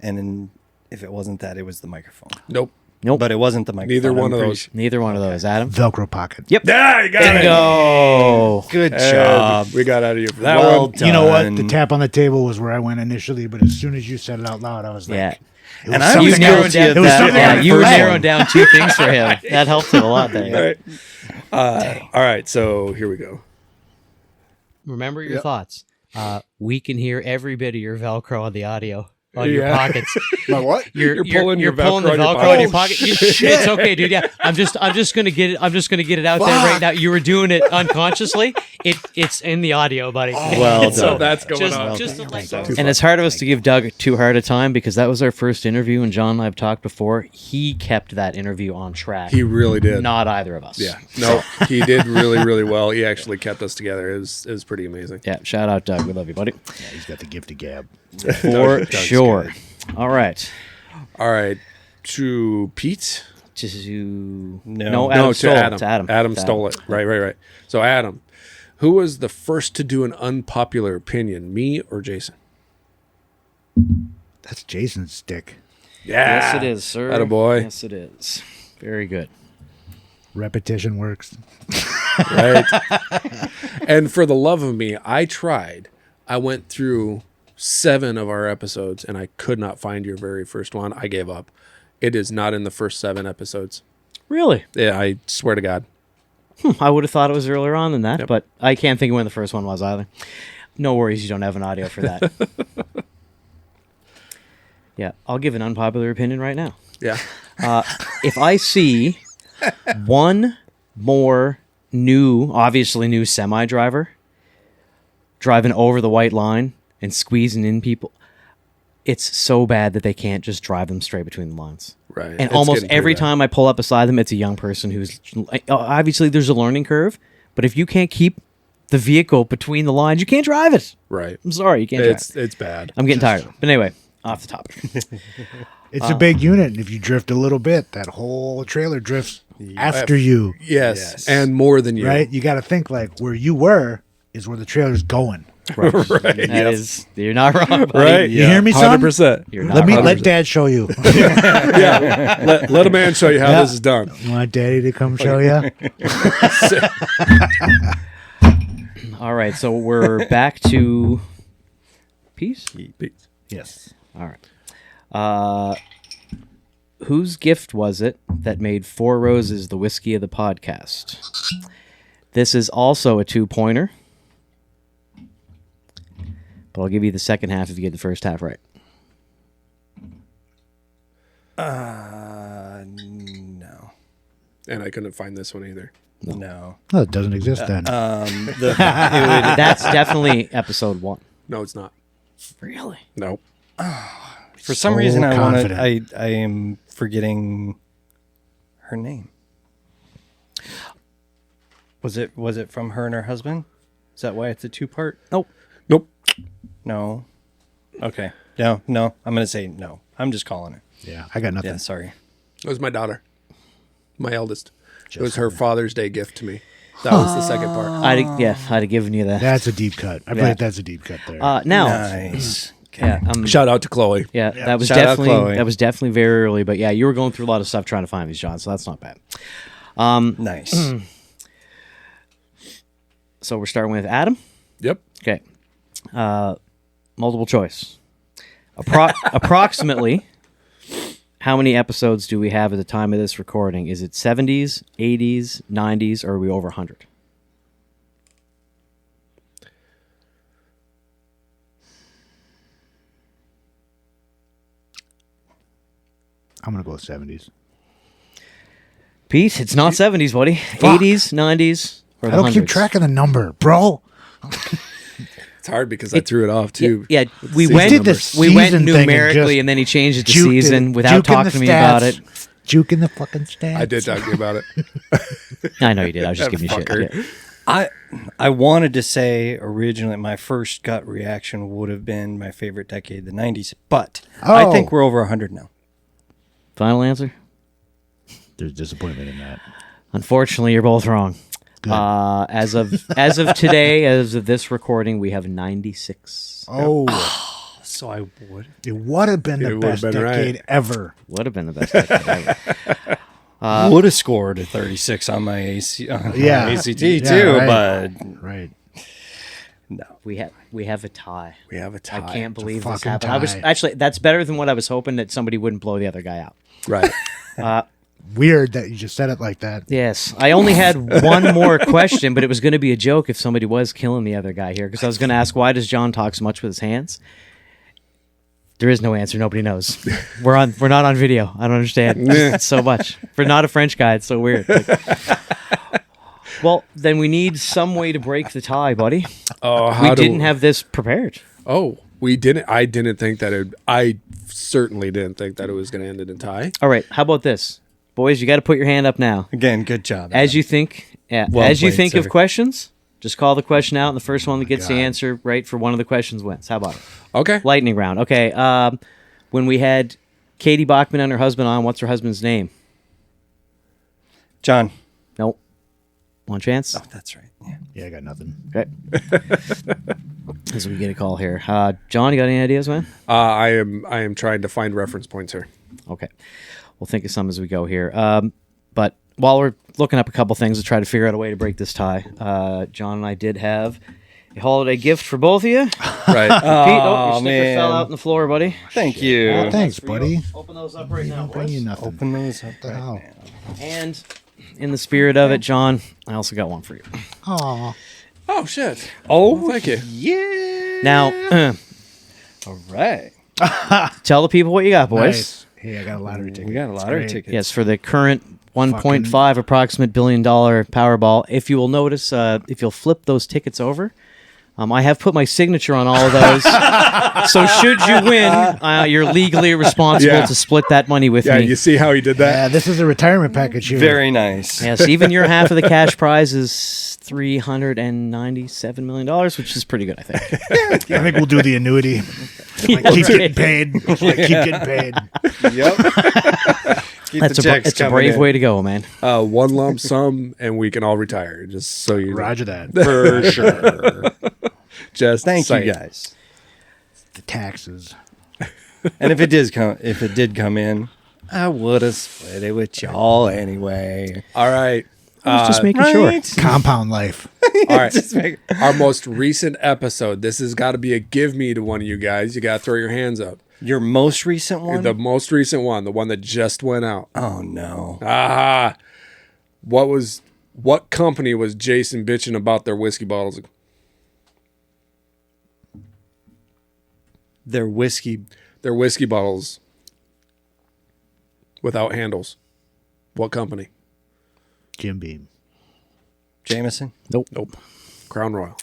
and if it wasn't that, it was the microphone. Nope. Nope. But it wasn't the microphone. Neither one I'm of pretty those. sure. Neither one of those. Adam? Velcro pocket. Yep. Yeah, you got it. Bingo. Good job. We got out of you for that Well one. done. You know what? The tap on the table was where I went initially, but as soon as you said it out loud, I was like, Yeah. it was And I something was You narrowed else. down, It was something yeah, on the you were first narrowing one. down two things for him. That helped him a lot there. All right. All right, so here we go. Remember your thoughts. We can hear every bit of your Velcro on the audio. On your pockets. My what? You're pulling your pulling the Velcro Velcro on on your your pocket. It's okay, dude. Yeah, I'm just gonna get it out there right now. You were doing it unconsciously. It's in the audio, buddy. Well So done. that's going on. Just to let go. And it's hard of us to give Doug too hard a time because that was our first interview, and John and I have talked before. He kept that interview on track. He really did. Not either of us. Yeah. No, he did really, really well. He actually kept us together. It was pretty amazing. Yeah. Shout out, Doug. We love you, buddy. Yeah, he's got the gift of gab. For sure. All right. All right. To Pete? No, No. Adam No, stole to it. Adam. To Adam. Adam To stole it. Right. So, Adam, who was the first to do an unpopular opinion, me or Jason? That's Jason's stick. Yeah. Yes, it is, sir. Attaboy. Yes, it is. Very good. Repetition works. Right. And for the love of me, I tried. I went through 7 of our episodes and I could not find your very first one. I gave up. It is not in the first 7 episodes. Really? Yeah, I swear to God. I would have thought it was earlier on than that, Yep. but I can't think of when the first one was either. No worries, you don't have an audio for that. Yeah, I'll give an unpopular opinion right now. Yeah. If I see one more obviously new semi driver driving over the white line and squeezing in people, it's so bad that they can't just drive them straight between the lines. Right. And It's almost getting pretty every bad. time I pull up beside them, it's a young person who's obviously there's a learning curve, but if you can't keep the vehicle between the lines, you can't drive it. Right. I'm sorry, you can't drive it. It's bad. I'm getting tired of it. But anyway, off the topic. It's a big unit, and if you drift a little bit, that whole trailer drifts after you, Yes. And more than you. right? You got to think like where you were is where the trailer's going. Right. That is, you're not wrong, buddy. Right. You hear me, son? 100%. You're not Let me wrong. let Dad show you. Yeah. Let a man show you how Yeah. this is done. You want Daddy to come show you? All right, so we're back to peace. Yes. All right. Whose gift was it that made Four Roses the whiskey of the podcast? This is also a 2-pointer. But I'll give you the second half if you get the first half right. No. And I couldn't find this one either. No. Oh, it doesn't exist then. That's definitely episode 1. No, it's not. Really? No. For some So reason, confident. I am forgetting her name. Was it from her and her husband? Is that why it's a 2-part? Nope. Nope. No. Okay. No. I'm gonna say no. I'm just calling it. Yeah, I got nothing. Yeah. Sorry. It was my daughter, my eldest. Just it was her Father's Day gift to me. That was the second part. I'd have given you that. That's a deep cut. I believe that's a deep cut there. Now, Nice. yeah, Shout out to Chloe. yeah, that was Shout out, definitely Chloe. that was definitely very early. But yeah, you were going through a lot of stuff trying to find these, John. So that's not bad. Nice. So we're starting with Adam. Yep. Okay. Multiple choice. Approximately, how many episodes do we have at the time of this recording? Is it 70s, 80s, 90s, or are we over 100? I'm gonna go with 70s. Pete, it's not 70s, buddy. 80s, 90s, or the I don't keep 100s. track of the number, bro. It's hard because I threw it off too. Yeah, we He went did the we went season thing and numerically, just and then he changed it to juked season it- without juking the talking to me about stats. it. Juking the fucking stats. I did talk to you about it. I know you did. I was just giving you shit. Fucker. Yeah. I wanted to say originally my first gut reaction would have been my favorite decade, the 90s, but I think we're over 100 now. Final answer? There's disappointment in that. Unfortunately, you're both wrong. Good. As of today, as of this recording, we have 96. Oh, So I would. it would have been It the would've best been right. decade ever. Would have been the best decade ever. Would have scored a 36 on my ACT Yeah. too, Yeah, but Right. no. We have a tie. We have a tie. I can't believe this fucking happened. I was tie. actually that's better than what I was hoping, that somebody wouldn't blow the other guy out. Right. Weird that you just said it like that. Yes, I only had one more question, but it was going to be a joke if somebody was killing the other guy here, because I was going to ask, why does John talk so much with his hands? There is no answer. Nobody knows. We're not on video. I don't understand. It's so much. For not a French guy, it's so weird. Well, then we need some way to break the tie, buddy. Oh, We didn't have this prepared. Oh, we didn't. I didn't think that it. I certainly didn't think that it was going to end in a tie. All right, how about this? Boys, you got to put your hand up now. Again, good job. As you think, Well as you played, think sir. of questions, just call the question out, and the first one that gets the answer right for one of the questions wins. How about it? Okay. Lightning round. Okay. When we had Katie Bachman and her husband on, what's her husband's name? John. Nope. One chance. Oh, that's right. Yeah. Yeah, I got nothing. Okay. As we get a call here, John, you got any ideas, man? I am trying to find reference points here. Okay. We'll think of some as we go here. But while we're looking up a couple things to try to figure out a way to break this tie, John and I did have a holiday gift for both of you. Pete, Right. your sticker man. fell out on the floor, buddy. Thank you. Oh, thanks, For you. buddy. Open those up right now, Bring you boys. nothing. Open those up the right hell? now. And in the spirit of it, John, I also got one for you. Aw. Oh shit. Oh, Thank you. yeah. Now, All right. tell the people what you got, boys. Nice. Hey, I got a lottery ticket. We got a It's lottery great. ticket. Yes, for the current 1.5 approximate $1 billion Powerball. If you will notice, if you'll flip those tickets over, I have put my signature on all of those. So should you win, you're legally responsible Yeah. to split that money with Yeah, me. you see how he did that? Yeah, this is a retirement package here. Very nice. Yes, even your half of the cash prize is $397 million, which is pretty good, I think. I think we'll do the annuity. Like, keep getting paid. Like, keep getting paid. Yep. Keep That's the checks it's a coming brave in. way to go, man. One lump sum, and we can all retire. Just so you know. Roger that. For sure. Just Thank saying. you guys. The taxes. And if it did come in, I would have split it with y'all anyway. All right. I was just making sure. Compound life. All right. Just make- Our most recent episode. This has got to be a give me to one of you guys. You got to throw your hands up. Your most recent one? The most recent one, the one that just went out. Oh no. What company was Jason bitching about their whiskey bottles? Their whiskey. Their whiskey bottles without handles. What company? Jim Beam. Jameson. Nope. Crown Royal.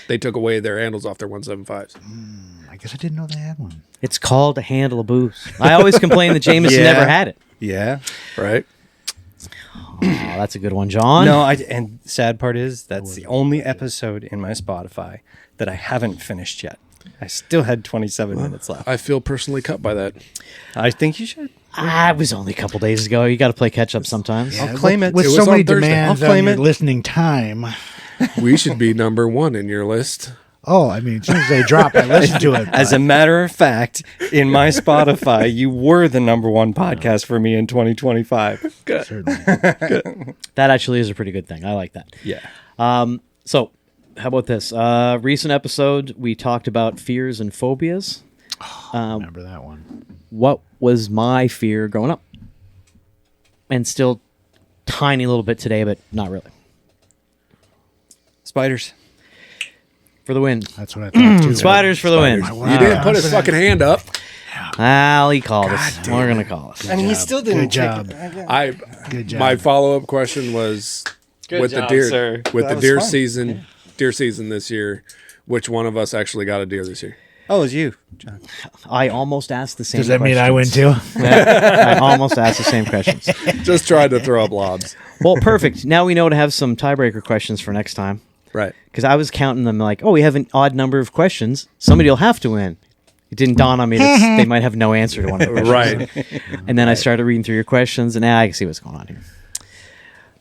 They took away their handles off their 175s. guess I didn't know they had one. It's called a handle of booze. I always complain that Jameson Yeah. never had it. Yeah. Right? Oh, that's a good one, John. No, and sad part is that's the only episode in my Spotify that I haven't finished yet. I still had 27 minutes left. I feel personally cut by that. I think you should. It was only a couple days ago. You got to play catch up sometimes. I'll claim it. With It was so many on Thursday. demands I'll on claim your it. listening time. We should be number 1 in your list. Oh, I mean, as soon as they drop, I listen to it. As a matter of fact, in my Spotify, you were the number 1 podcast for me in 2025. Certainly. That actually is a pretty good thing. I like that. Yeah. So, how about this? Recent episode, we talked about fears and phobias. Remember that one. What was my fear growing up? And still tiny little bit today, but not really. Spiders. For the win. That's what I thought, too. Spiders for the win. You didn't put his fucking hand up. Well, he called us. We're going to call us. And he still didn't Good job. Good job. My follow-up question was with job, the deer sir. with That the was deer fun. deer season this year, which one of us actually got a deer this year? Oh, it was you, John. I almost asked the same Does that questions. mean I win too? I almost asked the same questions. Just tried to throw up lobs. Well, perfect. Now we know to have some tiebreaker questions for next time. Right. Because I was counting them like, oh, we have an odd number of questions. Somebody will have to win. It didn't dawn on me that they might have no answer to one of the questions. Right. And then I started reading through your questions, and now I can see what's going on here.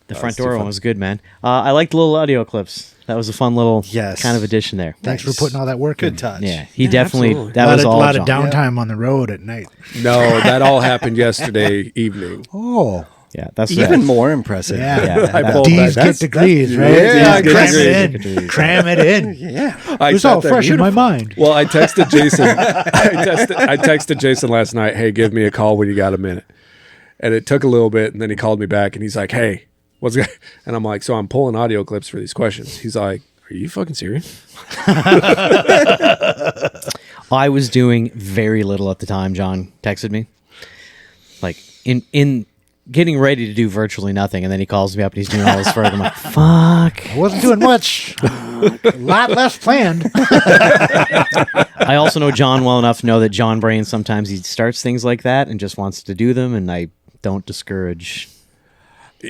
The front door one was good, man. I liked the little audio clips. That was a fun little Yes. kind of addition there. Thanks for putting all that work in. Good touch. Yeah, he definitely, absolutely. that was a all lot of John. downtime on the road at night. No, that all happened yesterday evening. Oh, Yeah, that's Even more impressive. yeah. I pulled D's that. get degrees, right? Yeah, D's I cram get it degrees. in. Cram it in. Yeah. I It was sat all there- fresh in my mind. Well, I texted Jason. I texted Jason last night. Hey, give me a call when you got a minute. And it took a little bit, and then he called me back, and he's like, "Hey, what's going?" And I'm like, "So I'm pulling audio clips for these questions." He's like, "Are you fucking serious?" I was doing very little at the time. John texted me, like in getting ready to do virtually nothing, and then he calls me up and he's doing all this for it. I'm like, fuck. I wasn't doing much. A lot less planned. I also know John well enough to know that John Brain sometimes he starts things like that and just wants to do them, and I don't discourage.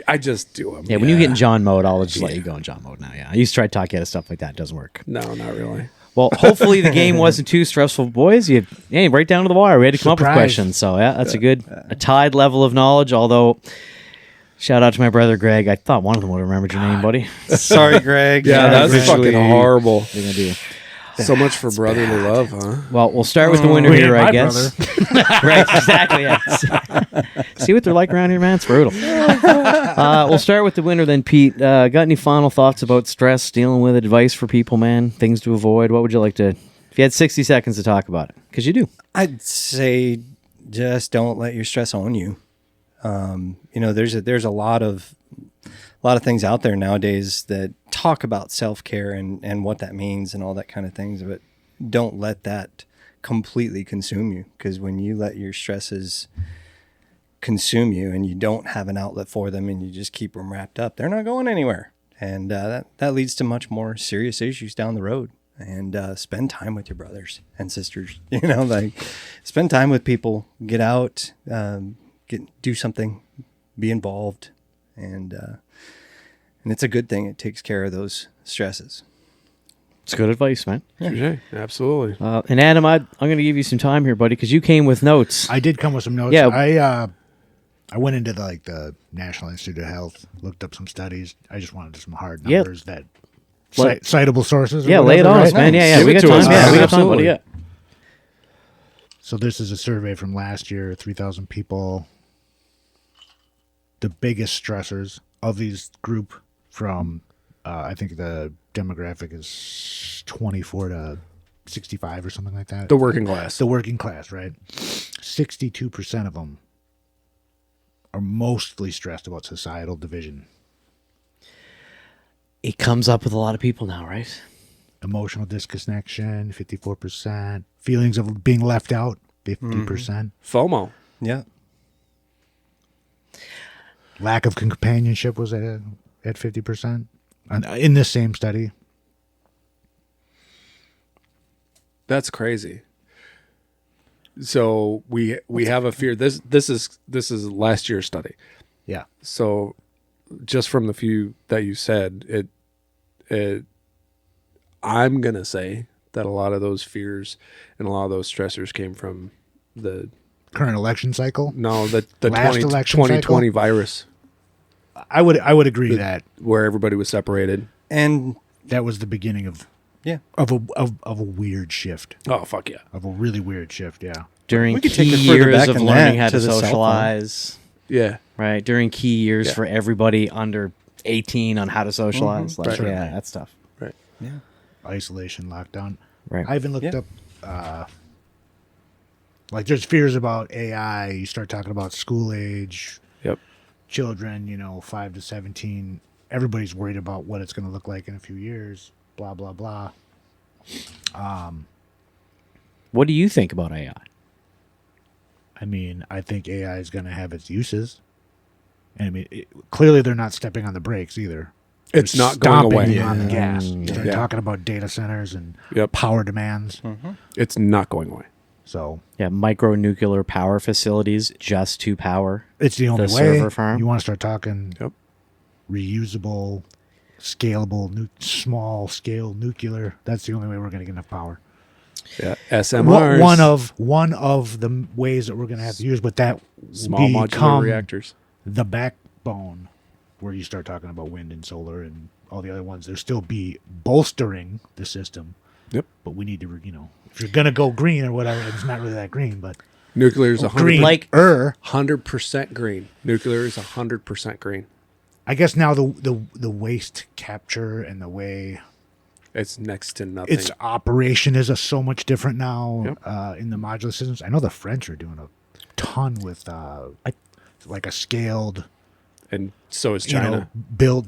I just do them. Yeah, when you get in John mode, I'll just let you go in John mode now. Yeah, I used to try to talk you out of stuff like that. It doesn't work. No, not really. Well, hopefully the game wasn't too stressful, boys. Right down to the wire. We had to come up with Surprise. questions. So, yeah, that's a tied level of knowledge. Although, shout out to my brother Greg. I thought one of them would have remembered your name, buddy. Sorry, Greg. Yeah, that's eventually- fucking horrible. What are you gonna do? So much for brotherly love, huh? Well, we'll start with the winner We here, ain't I my guess. Right, exactly. Yeah. See what they're like around here, man? It's brutal. We'll start with the winner then, Pete. Got any final thoughts about stress, dealing with it, advice for people, man? Things to avoid? What would you like to... If you had 60 seconds to talk about it, because you do. I'd say just don't let your stress own you. There's a lot of things out there nowadays that talk about self-care and what that means and all that kind of things, but don't let that completely consume you, because when you let your stresses consume you and you don't have an outlet for them and you just keep them wrapped up, they're not going anywhere. And that leads to much more serious issues down the road. And spend time with your brothers and sisters, spend time with people, get out, do something, be involved. And it's a good thing. It takes care of those stresses. It's good advice, man. Touché. Absolutely. And Adam, I'm going to give you some time here, buddy, because you came with notes. I did come with some notes. Yeah. I went into the National Institute of Health, looked up some studies. I just wanted some hard Yeah. numbers that citable sources. Or Yeah, lay it whatever, on right? us, man. Yeah, Give we it got to time. us, Yeah, man. we got time, buddy. Absolutely. Yeah. So this is a survey from last year, 3,000 people. The biggest stressors of these group from, I think the demographic is 24 to 65 or something like that. The working class. The working class, right? 62% of them are mostly stressed about societal division. It comes up with a lot of people now, right? Emotional disconnection, 54%. Feelings of being left out, 50%. FOMO. Yeah. Lack of companionship was at 50%. In this same study. That's crazy. So we have a fear. This is last year's study. Yeah. So just from the few that you said, I'm gonna say that a lot of those fears and a lot of those stressors came from the Current election cycle. the Last 2020 virus, I would agree that where everybody was separated. And that was the beginning of a weird shift. Oh fuck yeah! Of a really weird shift. Yeah. During We could take key it further years back of than learning that how to to the cell phone. socialize, Yeah. right? During key years Yeah. for everybody under 18 on how to socialize. Like, Right. yeah, that's tough. Right. yeah. Isolation, lockdown. Right. I even looked up, like, there's fears about AI. You start talking about school age Yep. children, 5 to 17. Everybody's worried about what it's going to look like in a few years. Blah blah blah. What do you think about AI? I mean, I think AI is going to have its uses. And I mean, clearly they're not stepping on the brakes either. It's They're not going stomping away. on the gas. They're Yeah. talking about data centers and Yep. power demands. It's not going away. So Yeah, micro-nuclear power facilities just to power. it's the only The way. server farm? You want to start talking Yep. reusable, scalable, small scale nuclear. That's the only way we're going to get enough power. Yeah. SMRs. One of the ways that we're going to have to use, but that small modular become reactors. the backbone where you start talking about wind and solar and all the other ones. There'll still be bolstering the system. Yep. But we need to, if you're going to go green or whatever, it's not really that green, but Nuclear is 100%, green, Like- 100% green. Nuclear is 100% green. I guess now the waste capture and the way It's next to nothing. its operation is so much different now Yep. in the modular systems. I know the French are doing a ton with like a scaled, And so is China. build,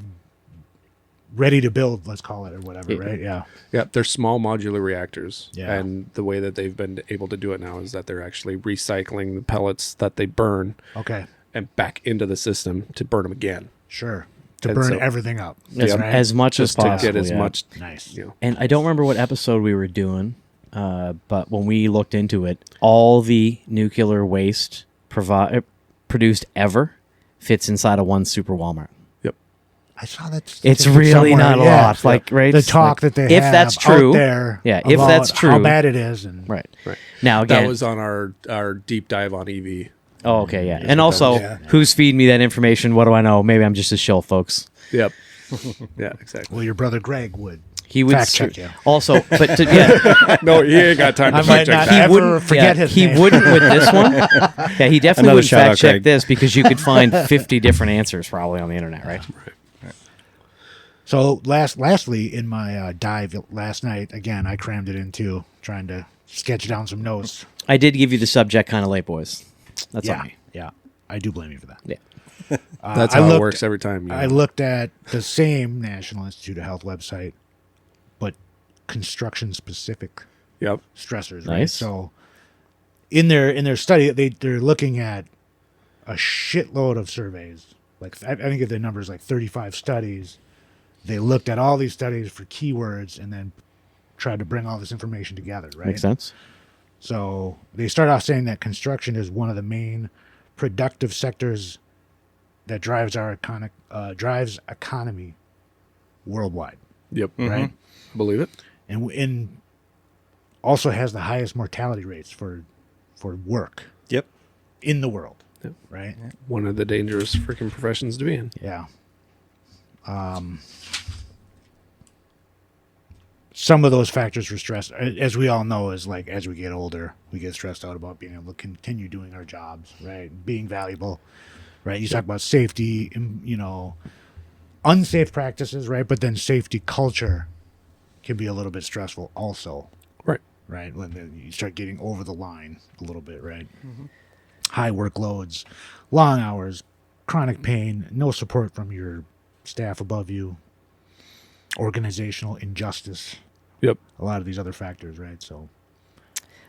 ready to build, let's call it, or whatever, right? Yeah. Yeah, they're small modular reactors. Yeah. And the way that they've been able to do it now is that they're actually recycling the pellets that they burn Okay. and back into the system to burn them again. Sure. To And burn so- everything up. As, Yep. as much as Just to possible. get as yeah. much, Nice. And I don't remember what episode we were doing, but when we looked into it, all the nuclear waste produced ever fits inside of one super Walmart. Yep. I saw that. It's statistic really somewhere. not a Yeah. lot. Like, right? The It's talk like, that they if have that's true, out there. yeah, if about that's how true. bad it is, and Right. Right. Now, again, That was on our deep dive on EV. oh, okay, yeah. And also, Yeah. who's feeding me that information? What do I know? Maybe I'm just a shill, folks. Yep. Yeah, exactly. well, your brother Greg would. He would Fact check you. Also, but to, yeah, No, he ain't got time to I fact might check not that. ever wouldn't forget his he name. wouldn't with this one. Yeah, he definitely Another wouldn't shout out, fact check Greg. this because you could find 50 different answers probably on the internet, right? So lastly, in my dive last night, again, I crammed it in too, trying to sketch down some notes. I did give you the subject kind of late, boys. That's on me. Yeah. I do blame you for that. Yeah. That's I how it looked- works every time. I looked at the same National Institute of Health website, but construction specific Yep. stressors. Right? Nice. So in their study, they're looking at a shitload of surveys. Like I think the number is like 35 studies. They looked at all these studies for keywords and then tried to bring all this information together. Right. Makes sense. So they start off saying that construction is one of the main productive sectors that drives our economy worldwide, Yep. right? Believe it. And also has the highest mortality rates for work Yep. in the world, Yep. right? One of the dangerous freaking professions to be in. Yeah. Some of those factors for stress, as we all know, is like as we get older, we get stressed out about being able to continue doing our jobs, right? Being valuable, right? You talk about safety, unsafe practices, right? But then safety culture can be a little bit stressful also, Right. right? When you start getting over the line a little bit, right? High workloads, long hours, chronic pain, no support from your staff above you, organizational injustice, Yep. a lot of these other factors, right? So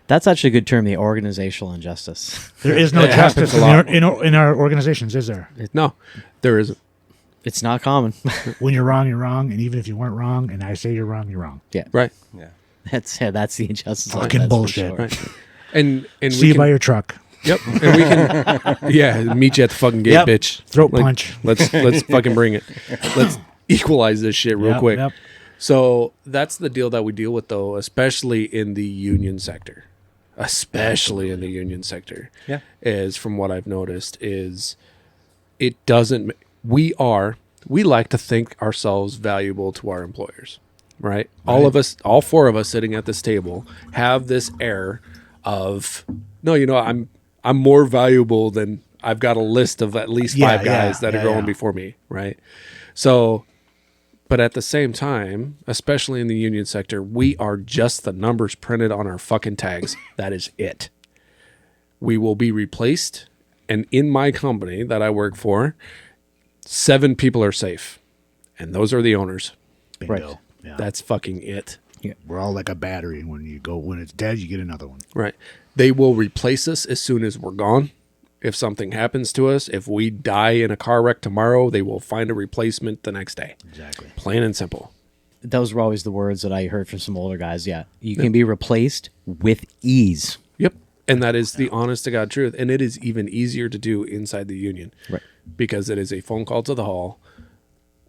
That's actually a good term, the organizational injustice. there is no It happens justice a lot. in our organizations, is there? No, there isn't. It's not common. When you're wrong, and even if you weren't wrong, and I say you're wrong, you're wrong. Yeah. Right. Yeah. That's the injustice. Fucking that's for bullshit. sure. Right. And See we you can, by your truck. Yep. And we can meet you at the fucking gate, Yep. bitch. Throat punch. Let's fucking bring it. Let's equalize this shit real Yep, quick. yep. So that's the deal that we deal with, though, especially in the union sector. Especially in the union sector. Yeah. Is from what I've noticed is it doesn't. We like to think ourselves valuable to our employers, right? All of us, all four of us sitting at this table, have this air of no. I'm more valuable than I've got a list of at least five guys that are going before me, right? So. But at the same time, especially in the union sector, we are just the numbers printed on our fucking tags. That is it. We will be replaced. And in my company that I work for, 7 people are safe. And those are the owners. Bingo. Right. Yeah. That's fucking it. We're all like a battery. When it's dead, you get another one. Right. They will replace us as soon as we're gone. If something happens to us, if we die in a car wreck tomorrow, they will find a replacement the next day. Exactly. Plain and simple. Those were always the words that I heard from some older guys. Yeah, you can be replaced with ease. Yep. And that is the honest to God truth. And it is even easier to do inside the union. Right. Because it is a phone call to the hall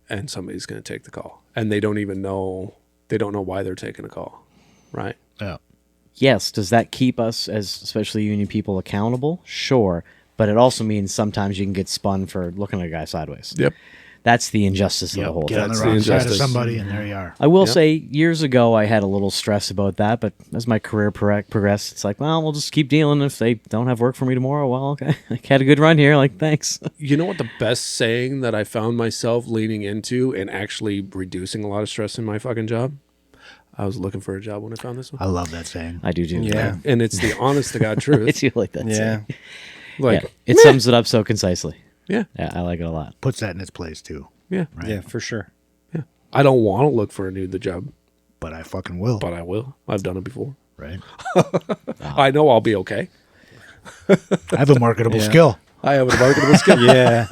and somebody's going to take the call. And they don't know why they're taking a call. Right. Yeah. Yes, does that keep us as especially union people accountable? Sure. But it also means sometimes you can get spun for looking at a guy sideways. Yep. That's the injustice of the whole Get on thing. the That's the wrong side of injustice. somebody, and there you are. I will say, years ago, I had a little stress about that, but as my career progressed, it's like, well, we'll just keep dealing. If they don't have work for me tomorrow, well, okay. I had a good run here. Like, thanks. You know what the best saying that I found myself leaning into and actually reducing a lot of stress in my fucking job? I was looking for a job when I found this one. I love that saying. I do too. Yeah. And it's the honest to God truth. I do like that. Yeah. saying. Like, Yeah, it sums it up so concisely. yeah, Yeah, I like it a lot. Puts that in its place too. yeah, Right. Yeah, for sure. yeah. I don't want to look for a new job, But I fucking will. but I will. I've done it before. Right. I know I'll be okay. I have a marketable skill. I have a marketable skill. Yeah.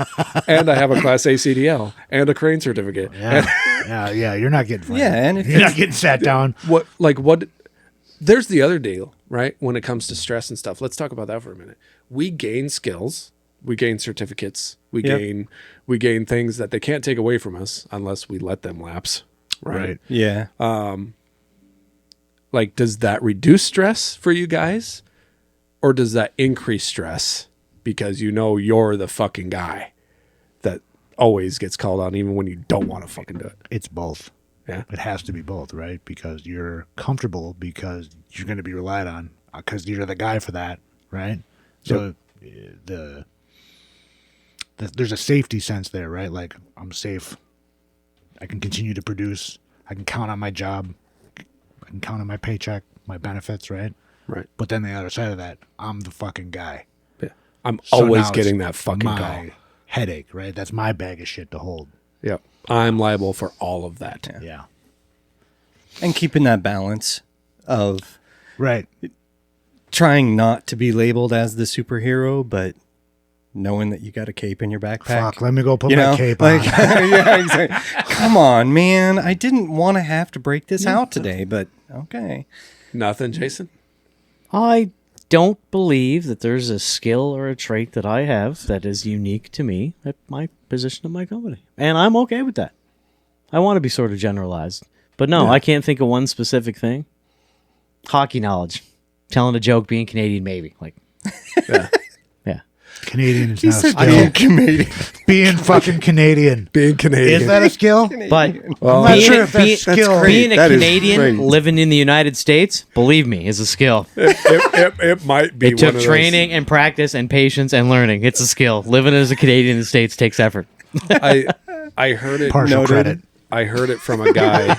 And I have a Class A CDL and a crane certificate. Yeah. Yeah. You're not getting fired. Yeah, and if You're not getting sat down. What there's the other deal, right? When it comes to stress and stuff. Let's talk about that for a minute. We gain skills, we gain certificates, we gain things that they can't take away from us unless we let them lapse. Right. Yeah. Like, does that reduce stress for you guys? Or does that increase stress because you're the fucking guy that always gets called on even when you don't want to fucking do it? It's both. Yeah. It has to be both, right? Because you're comfortable because you're going to be relied on because you're the guy for that, right? So there's a safety sense there, right? Like, I'm safe. I can continue to produce. I can count on my job. I can count on my paycheck, my benefits, right? Right. But then the other side of that, I'm the fucking guy. Yeah. I'm So always now getting it's that fucking my call. headache, right? That's my bag of shit to hold. Yep. I'm liable for all of that. Yeah. And keeping that balance of Right. trying not to be labeled as the superhero, but knowing that you got a cape in your backpack. Fuck, let me go put You my know, cape like, on. yeah, exactly. Come on, man. I didn't want to have to break this out today, but okay. Nothing, Jason? I don't believe that there's a skill or a trait that I have that is unique to me at my position in my company. And I'm okay with that. I want to be sort of generalized. But no, I can't think of one specific thing. Hockey knowledge. Telling a joke, being Canadian, maybe. Like, Yeah. yeah. Canadian is not a skill. Being Canadian. Being fucking Canadian. Being Canadian. Is that a skill? But I'm not sure if that's being, skill. being a That is Canadian great. living in the United States, believe me, is a skill. it might be It one took of those- training and practice and patience and learning. It's a skill. Living as a Canadian in the States takes effort. I heard it. Partial Noted. credit. I heard it from a guy.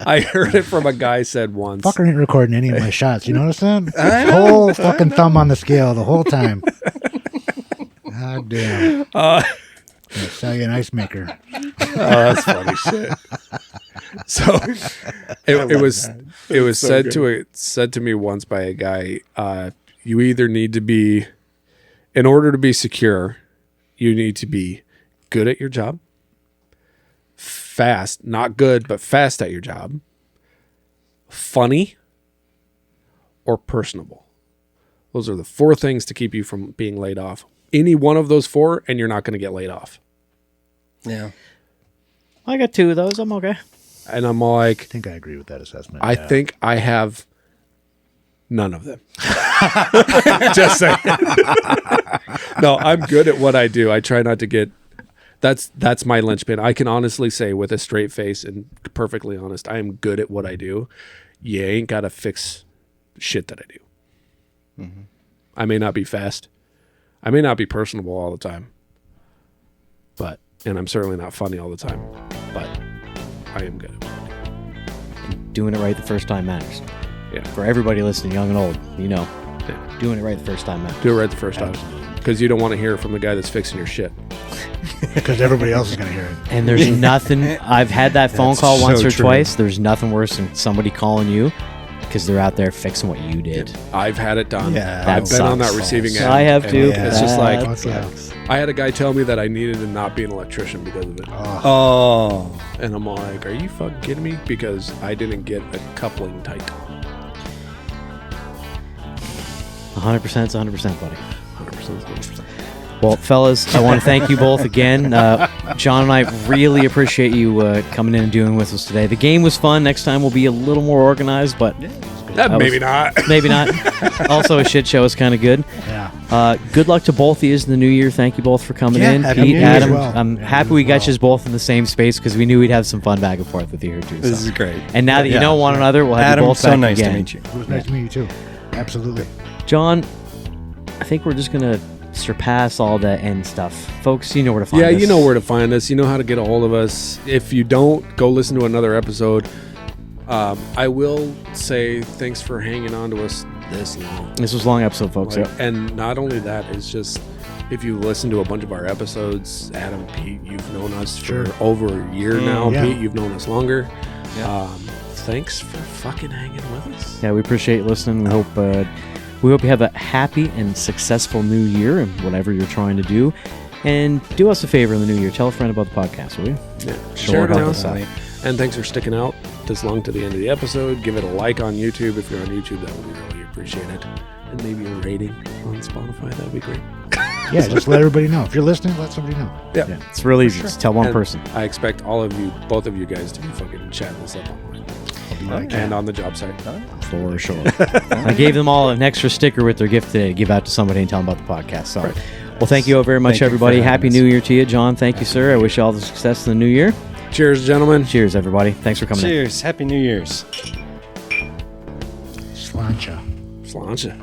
I heard it from a guy said once. Fucker ain't recording any of my shots. You notice that? Whole fucking thumb on the scale the whole time. God damn. Gonna sell you an ice maker. Oh, that's funny shit. So it was said to me once by a guy. You either need to be, in order to be secure, you need to be good at your job, fast, not good, but fast at your job, funny, or personable. Those are the 4 things to keep you from being laid off. Any one of those 4, and you're not going to get laid off. Yeah. I got 2 of those. I'm okay. And I'm like, I think I agree with that assessment. I think I have none of them. Just saying. No, I'm good at what I do. I try not to get. That's my linchpin. I can honestly say with a straight face and perfectly honest, I am good at what I do. You ain't got to fix shit that I do. Mm-hmm. I may not be fast. I may not be personable all the time. And I'm certainly not funny all the time. But I am good at what I do. Doing it right the first time matters. Yeah. For everybody listening, young and old, Yeah. doing it right the first time matters. Do it right the first time. Because you don't want to hear it from the guy that's fixing your shit. Because everybody else is going to hear it. And there's nothing. I've had that phone That's call once so or true. twice. There's nothing worse than somebody calling you because they're out there fixing what you did. I've had it done. Yeah, I've that been on that sucks. receiving end. I have and too. It's just like, That sucks. I had a guy tell me that I needed to not be an electrician because of it. Oh. And I'm like, are you fucking kidding me? Because I didn't get a coupling tight. 100% is 100%, buddy. 100%. 100%. Well, fellas, I want to thank you both again. John and I really appreciate you coming in and doing with us today. The game was fun. Next time we'll be a little more organized, but Maybe not. maybe not. Also, a shit show is kind of good. Yeah. Good luck to both of you in the new year. Thank you both for coming Yeah, in. happy Pete, New Year Adam, as well. I'm Yeah, happy you we as got well. you both in the same space because we knew we'd have some fun back and forth with you here too. This so. is great. And now that you Yeah. know one another, we'll have Adam, you both so back nice again. to meet you. It was nice to meet you too. Absolutely. John, I think we're just going to surpass all the end stuff. Folks, you know where to find Yeah, us. you know where to find us. You know how to get a hold of us. If you don't, go listen to another episode. I will say thanks for hanging on to us this long. This was a long episode, folks. Like, Yep. and not only that, it's just if you listen to a bunch of our episodes, Adam, Pete, you've known us for Sure. over a year now. yeah. Pete, you've known us longer. Thanks for fucking hanging with us. Yeah, we appreciate you listening. We hope you have a happy and successful new year in whatever you're trying to do. And do us a favor in the new year. Tell a friend about the podcast, will you? Yeah. Sure, Share it help around. us out. And thanks for sticking out this long to the end of the episode. Give it a like on YouTube. If you're on YouTube, that would be really appreciated. And maybe a rating on Spotify. That would be great. Yeah, just let everybody know. If you're listening, let somebody know. Yeah. Yeah, it's really easy. Just tell one And person. I expect all of you, both of you guys, to be fucking chatting this up online. I'll be like, And on the job site. For sure. I gave them all an extra sticker with their gift today to give out to somebody and tell them about the podcast. So, well, thank you all very much, Thank you everybody. for having Happy us. New Year to you, John. Thank you, sir. I wish you all the success in the new year. Cheers, gentlemen. Cheers, everybody. Thanks for coming in. Cheers. Happy New Year's. Slancha. Slancha.